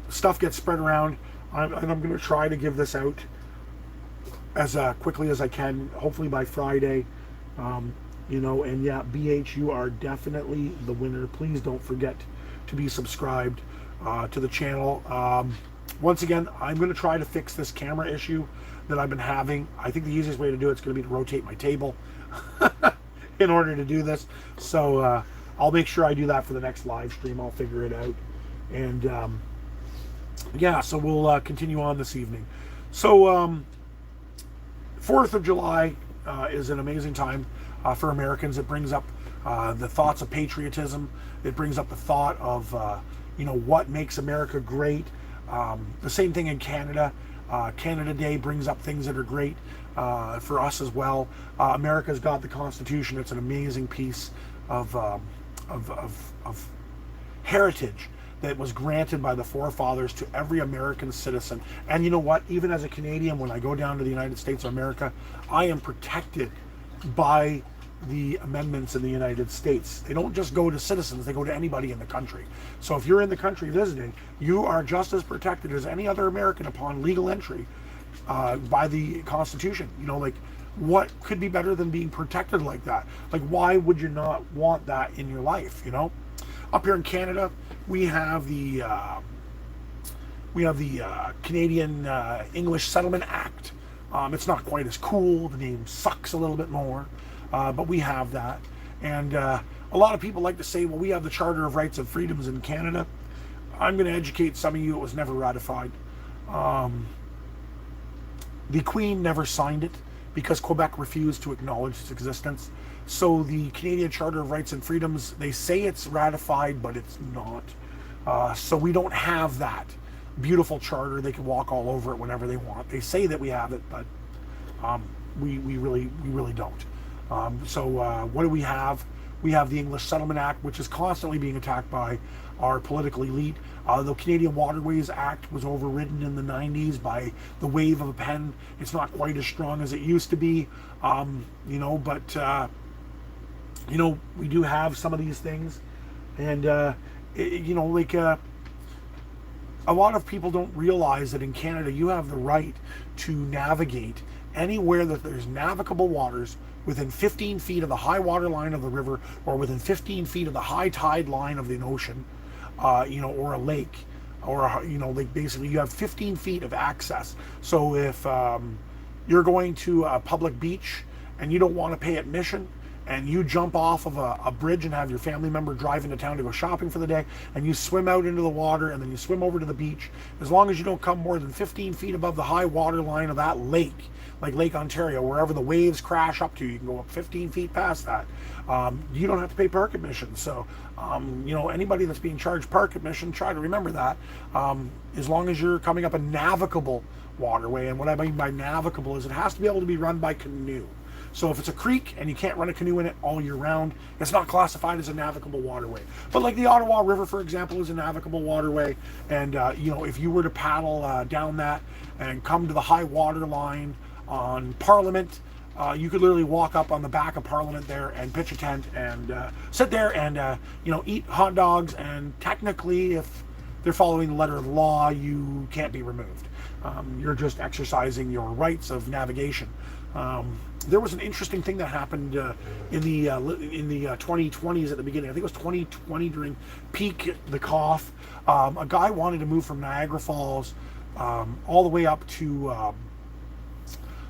stuff get spread around. I'm going to try to give this out as quickly as I can, hopefully by Friday. And yeah, BH, you are definitely the winner. Please don't forget to be subscribed to the channel. Once again, I'm going to try to fix this camera issue that I've been having. I think the easiest way to do it is going to be to rotate my table in order to do this. So I'll make sure I do that for the next live stream. I'll figure it out. And so we'll continue on this evening. So 4th of July is an amazing time for Americans. It brings up the thoughts of patriotism. It brings up the thought of what makes America great. The same thing in Canada. Canada Day brings up things that are great for us as well. America's got the Constitution. It's an amazing piece of heritage that was granted by the forefathers to every American citizen. And you know what? Even as a Canadian, when I go down to the United States of America, I am protected by the amendments in the United States. They don't just go to citizens, they go to anybody in the country. So if you're in the country visiting, you are just as protected as any other American upon legal entry by the Constitution. What could be better than being protected like that? Like, why would you not want that in your life? Up here in Canada, we have the Canadian English Settlement Act. It's not quite as cool. The name sucks a little bit more. But we have that. And a lot of people like to say, well, we have the Charter of Rights and Freedoms in Canada. I'm going to educate some of you. It was never ratified. The Queen never signed it because Quebec refused to acknowledge its existence. So the Canadian Charter of Rights and Freedoms, they say it's ratified, but it's not. So we don't have that beautiful charter. They can walk all over it whenever they want. They say that we have it, but we really don't. What do we have? We have the English Settlement Act, which is constantly being attacked by our political elite. The Canadian Waterways Act was overridden in the 90s by the wave of a pen. It's not quite as strong as it used to be, but we do have some of these things. And, a lot of people don't realize that in Canada you have the right to navigate anywhere that there's navigable waters within 15 feet of the high water line of the river, or within 15 feet of the high tide line of the ocean, or a lake, or like basically you have 15 feet of access. So if you're going to a public beach and you don't want to pay admission, and you jump off of a bridge and have your family member drive into town to go shopping for the day, and you swim out into the water and then you swim over to the beach, as long as you don't come more than 15 feet above the high water line of that lake, like Lake Ontario, wherever the waves crash up to, you can go up 15 feet past that. You don't have to pay park admission. So, anybody that's being charged park admission, try to remember that. As long as you're coming up a navigable waterway, and what I mean by navigable is it has to be able to be run by canoe. So if it's a creek and you can't run a canoe in it all year round, it's not classified as a navigable waterway. But like the Ottawa River, for example, is a navigable waterway. And, if you were to paddle down that and come to the high water line on Parliament, you could literally walk up on the back of Parliament there and pitch a tent and sit there and, eat hot dogs. And technically, if they're following the letter of the law, you can't be removed. You're just exercising your rights of navigation. There was an interesting thing that happened in the 2020s at the beginning. I think it was 2020 during peak the cough. A guy wanted to move from Niagara Falls all the way up to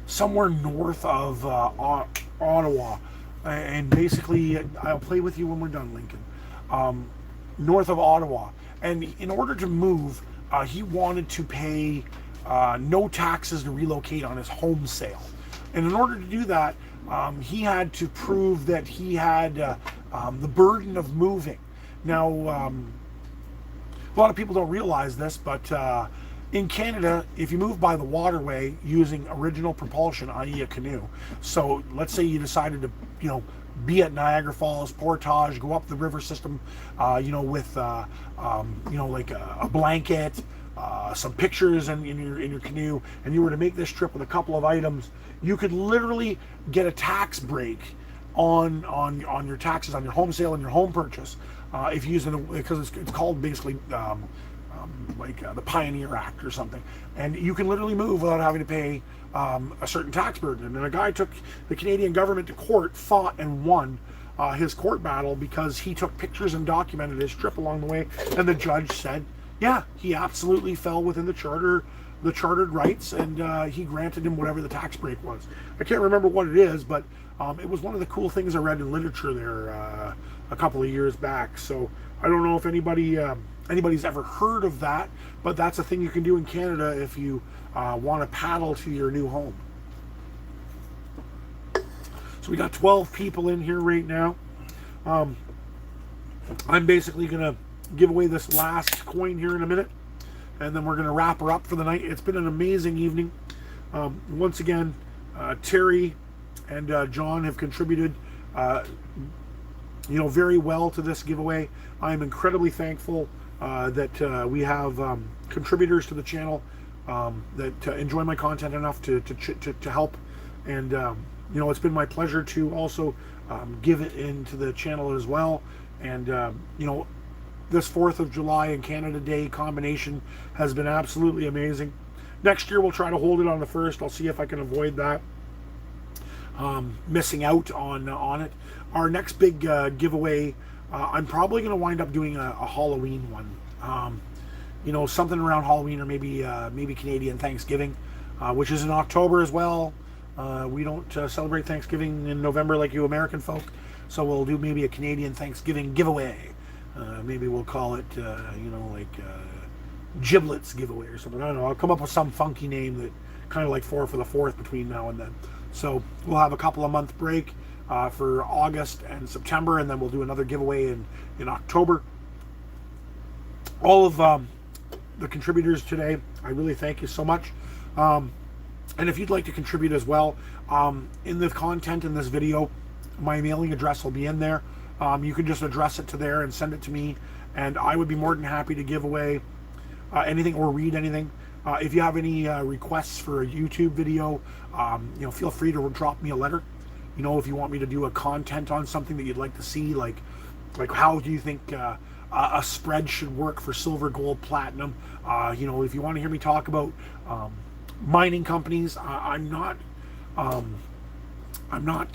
somewhere north of Ottawa, and basically, I'll play with you when we're done, Lincoln. North of Ottawa, and in order to move, he wanted to pay no taxes to relocate on his home sale. And in order to do that, he had to prove that he had the burden of moving. Now, a lot of people don't realize this, but in Canada, if you move by the waterway using original propulsion, i.e. a canoe, so let's say you decided to, be at Niagara Falls, portage, go up the river system, with, like a blanket, some pictures in your canoe, and you were to make this trip with a couple of items, you could literally get a tax break on your taxes on your home sale and your home purchase if you use it, because it's called basically the Pioneer Act or something, and you can literally move without having to pay a certain tax burden. And a guy took the Canadian government to court, fought and won his court battle because he took pictures and documented his trip along the way, and the judge said, yeah, he absolutely fell within the chartered rights, and he granted him whatever the tax break was. I can't remember what it is, but it was one of the cool things I read in literature there a couple of years back. So I don't know if anybody's ever heard of that, but that's a thing you can do in Canada if you want to paddle to your new home. So we got 12 people in here right now. I'm basically going to give away this last coin here in a minute, and then we're going to wrap her up for the night. It's been an amazing evening. Once again, Terry and John have contributed very well to this giveaway. I'm incredibly thankful that we have contributors to the channel that enjoy my content enough to help, and it's been my pleasure to also give it into the channel as well. And this 4th of July and Canada Day combination has been absolutely amazing. Next year we'll try to hold it on the 1st. I'll see if I can avoid that, missing out on it. Our next big giveaway, I'm probably going to wind up doing a Halloween one. Something around Halloween, or maybe Canadian Thanksgiving, which is in October as well. We don't celebrate Thanksgiving in November like you American folk, so we'll do maybe a Canadian Thanksgiving giveaway. Maybe we'll call it, Giblets giveaway or something. I don't know. I'll come up with some funky name that kind of like 4 for the 4th between now and then. So we'll have a couple of month break for August and September, and then we'll do another giveaway in October. All of the contributors today, I really thank you so much. And if you'd like to contribute as well, in the content in this video, my mailing address will be in there. You can just address it to there and send it to me, and I would be more than happy to give away anything or read anything. If you have any requests for a YouTube video, feel free to drop me a letter. If you want me to do a content on something that you'd like to see, like how do you think a spread should work for silver, gold, platinum. You know, if you want to hear me talk about mining companies, I'm not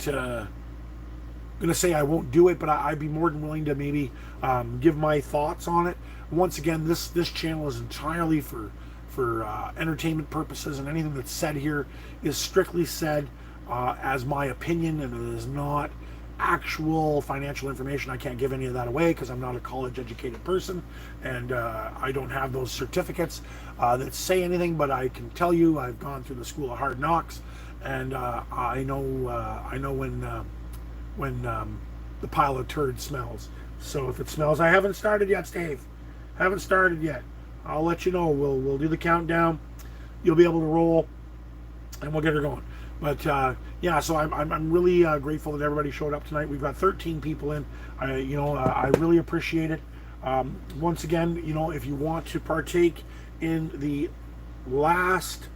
going to say I won't do it, but I'd be more than willing to maybe give my thoughts on it. Once again, this channel is entirely for entertainment purposes, and anything that's said here is strictly said as my opinion, and it is not actual financial information. I can't give any of that away because I'm not a college educated person, and I don't have those certificates that say anything, but I can tell you I've gone through the school of hard knocks, and I know when the pile of turd smells. So if it smells, I haven't started yet, Steve. Haven't started yet. I'll let you know. We'll do the countdown. You'll be able to roll, and we'll get her going. But yeah, so I'm really grateful that everybody showed up tonight. We've got 13 people in. I really appreciate it. Once again, you know, if you want to partake in the last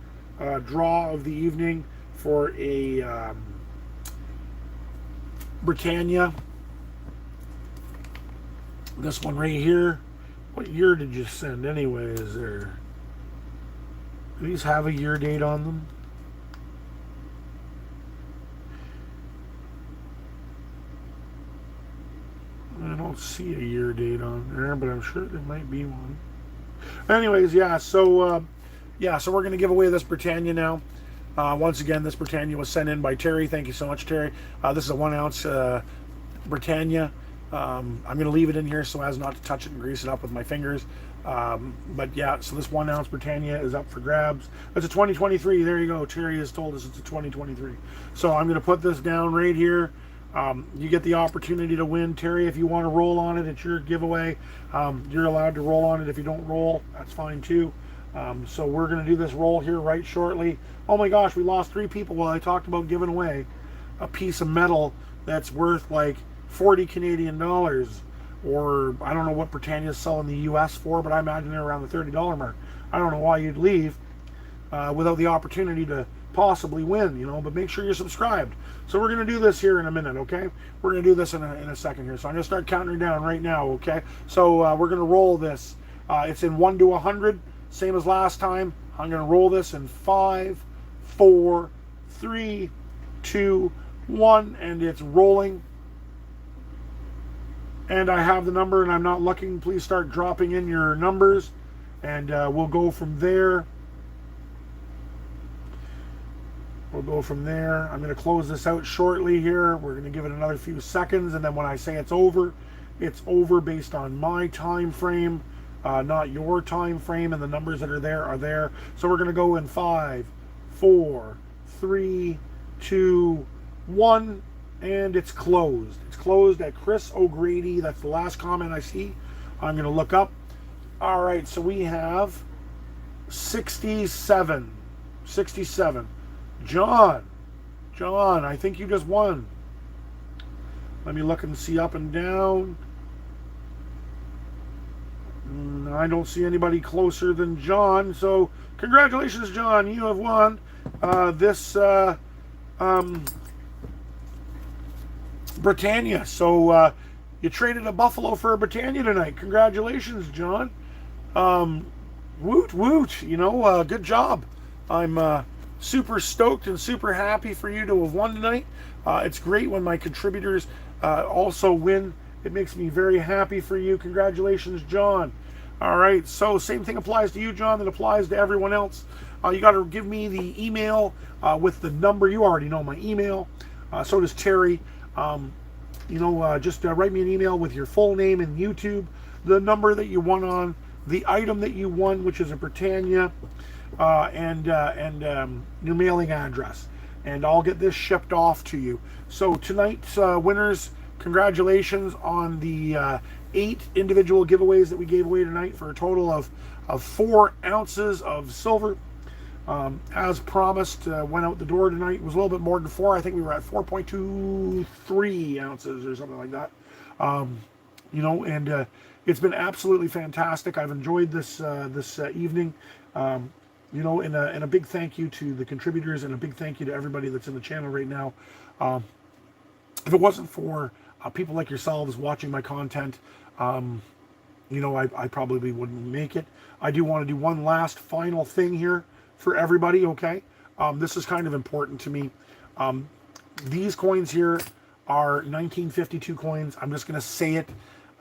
draw of the evening for a Britannia, this one right here. What year did you send anyway? Is there? Do these have a year date on them? I don't see a year date on there, but I'm sure there might be one. Anyways, yeah. So we're gonna give away this Britannia now. Once again, this Britannia was sent in by Terry. Thank you so much, Terry. This is a 1 ounce Britannia. I'm going to leave it in here so as not to touch it and grease it up with my fingers. But yeah, so this 1 ounce Britannia is up for grabs. It's a 2023. There you go. Terry has told us it's a 2023. So I'm going to put this down right here. You get the opportunity to win. Terry, if you want to roll on it, it's your giveaway. You're allowed to roll on it. If you don't roll, that's fine too. So we're going to do this roll here right shortly. Oh my gosh, we lost 3 people while I talked about giving away a piece of metal that's worth like 40 Canadian dollars, or I don't know what Britannia's selling the US for, but I imagine they're around the $30 mark. I don't know why you'd leave without the opportunity to possibly win, you know, but make sure you're subscribed. So we're going to do this here in a minute, okay? We're going to do this in a second here. So I'm going to start counting down right now, okay? So we're going to roll this. It's in 1 to 100, same as last time. I'm going to roll this in 5, 4, 3, 2, 1, and it's rolling. And I have the number, and I'm not looking. Please start dropping in your numbers, and we'll go from there. I'm going to close this out shortly here. We're going to give it another few seconds, and then when I say it's over based on my time frame, not your time frame, and the numbers that are there. So we're going to go in 5, 4, 3, 2, 1, and it's closed. It's closed at Chris O'Grady. That's the last comment I see. I'm going to look up. All right, so we have 67. John, I think you just won. Let me look and see up and down. I don't see anybody closer than John. So congratulations, John. You have won this Britannia. So you traded a Buffalo for a Britannia tonight. Congratulations, John. Woot woot. You know, good job. I'm super stoked and super happy for you to have won tonight. It's great when my contributors also win. It makes me very happy for you. Congratulations, John. All right, so same thing applies to you, John, that applies to everyone else. You got to give me the email with the number. You already know my email. So does Terry. Just write me an email with your full name and YouTube, the number that you won on, the item that you won, which is a Britannia, and your mailing address, and I'll get this shipped off to you. So tonight's winners, congratulations on the 8 individual giveaways that we gave away tonight for a total of 4 ounces of silver. As promised, went out the door tonight. It was a little bit more than 4. I think we were at 4.23 ounces or something like that. It's been absolutely fantastic. I've enjoyed this evening. And a big thank you to the contributors, and a big thank you to everybody that's in the channel right now. If it wasn't for people like yourselves watching my content, I probably wouldn't make it. I do want to do one last final thing here for everybody, okay? This is kind of important to me. Um, these coins here are 1952 coins. I'm just going to say it.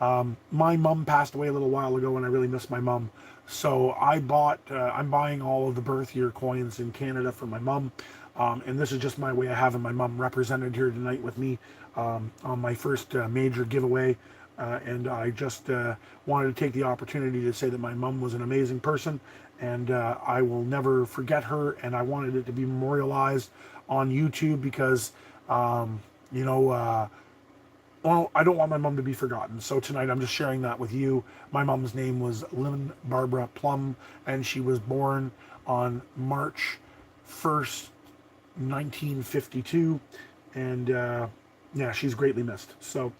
My mom passed away a little while ago, and I really miss my mom. So I'm buying all of the birth year coins in Canada for my mom. And this is just my way of having my mom represented here tonight with me on my first major giveaway. And I just wanted to take the opportunity to say that my mom was an amazing person, and I will never forget her. And I wanted it to be memorialized on YouTube because, well, I don't want my mom to be forgotten. So tonight I'm just sharing that with you. My mom's name was Lynn Barbara Plum, and she was born on March 1st, 1952. And yeah, she's greatly missed. So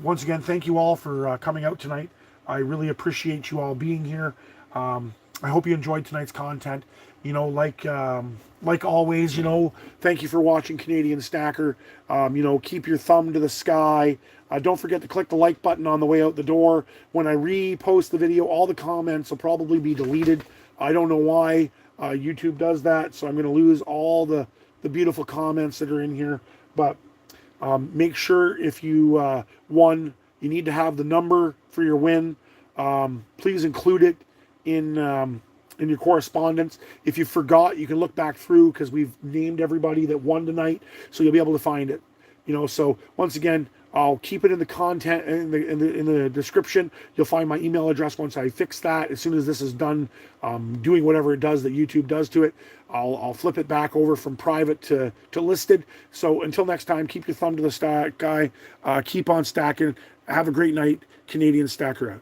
once again, thank you all for coming out tonight. I really appreciate you all being here. I hope you enjoyed tonight's content. Like always, thank you for watching Canadian Stacker. Keep your thumb to the sky. Don't forget to click the like button on the way out the door. When I repost the video, all the comments will probably be deleted. I don't know why YouTube does that, so I'm going to lose all the beautiful comments that are in here. But make sure if you won, you need to have the number for your win. Please include it in your correspondence. If you forgot, you can look back through because we've named everybody that won tonight, so you'll be able to find it. So once again, I'll keep it in the content in the description. You'll find my email address once I fix that. As soon as this is done, doing whatever it does that YouTube does to it, I'll flip it back over from private to listed. So until next time, keep your thumb to the sky. Keep on stacking. Have a great night. Canadian Stacker out.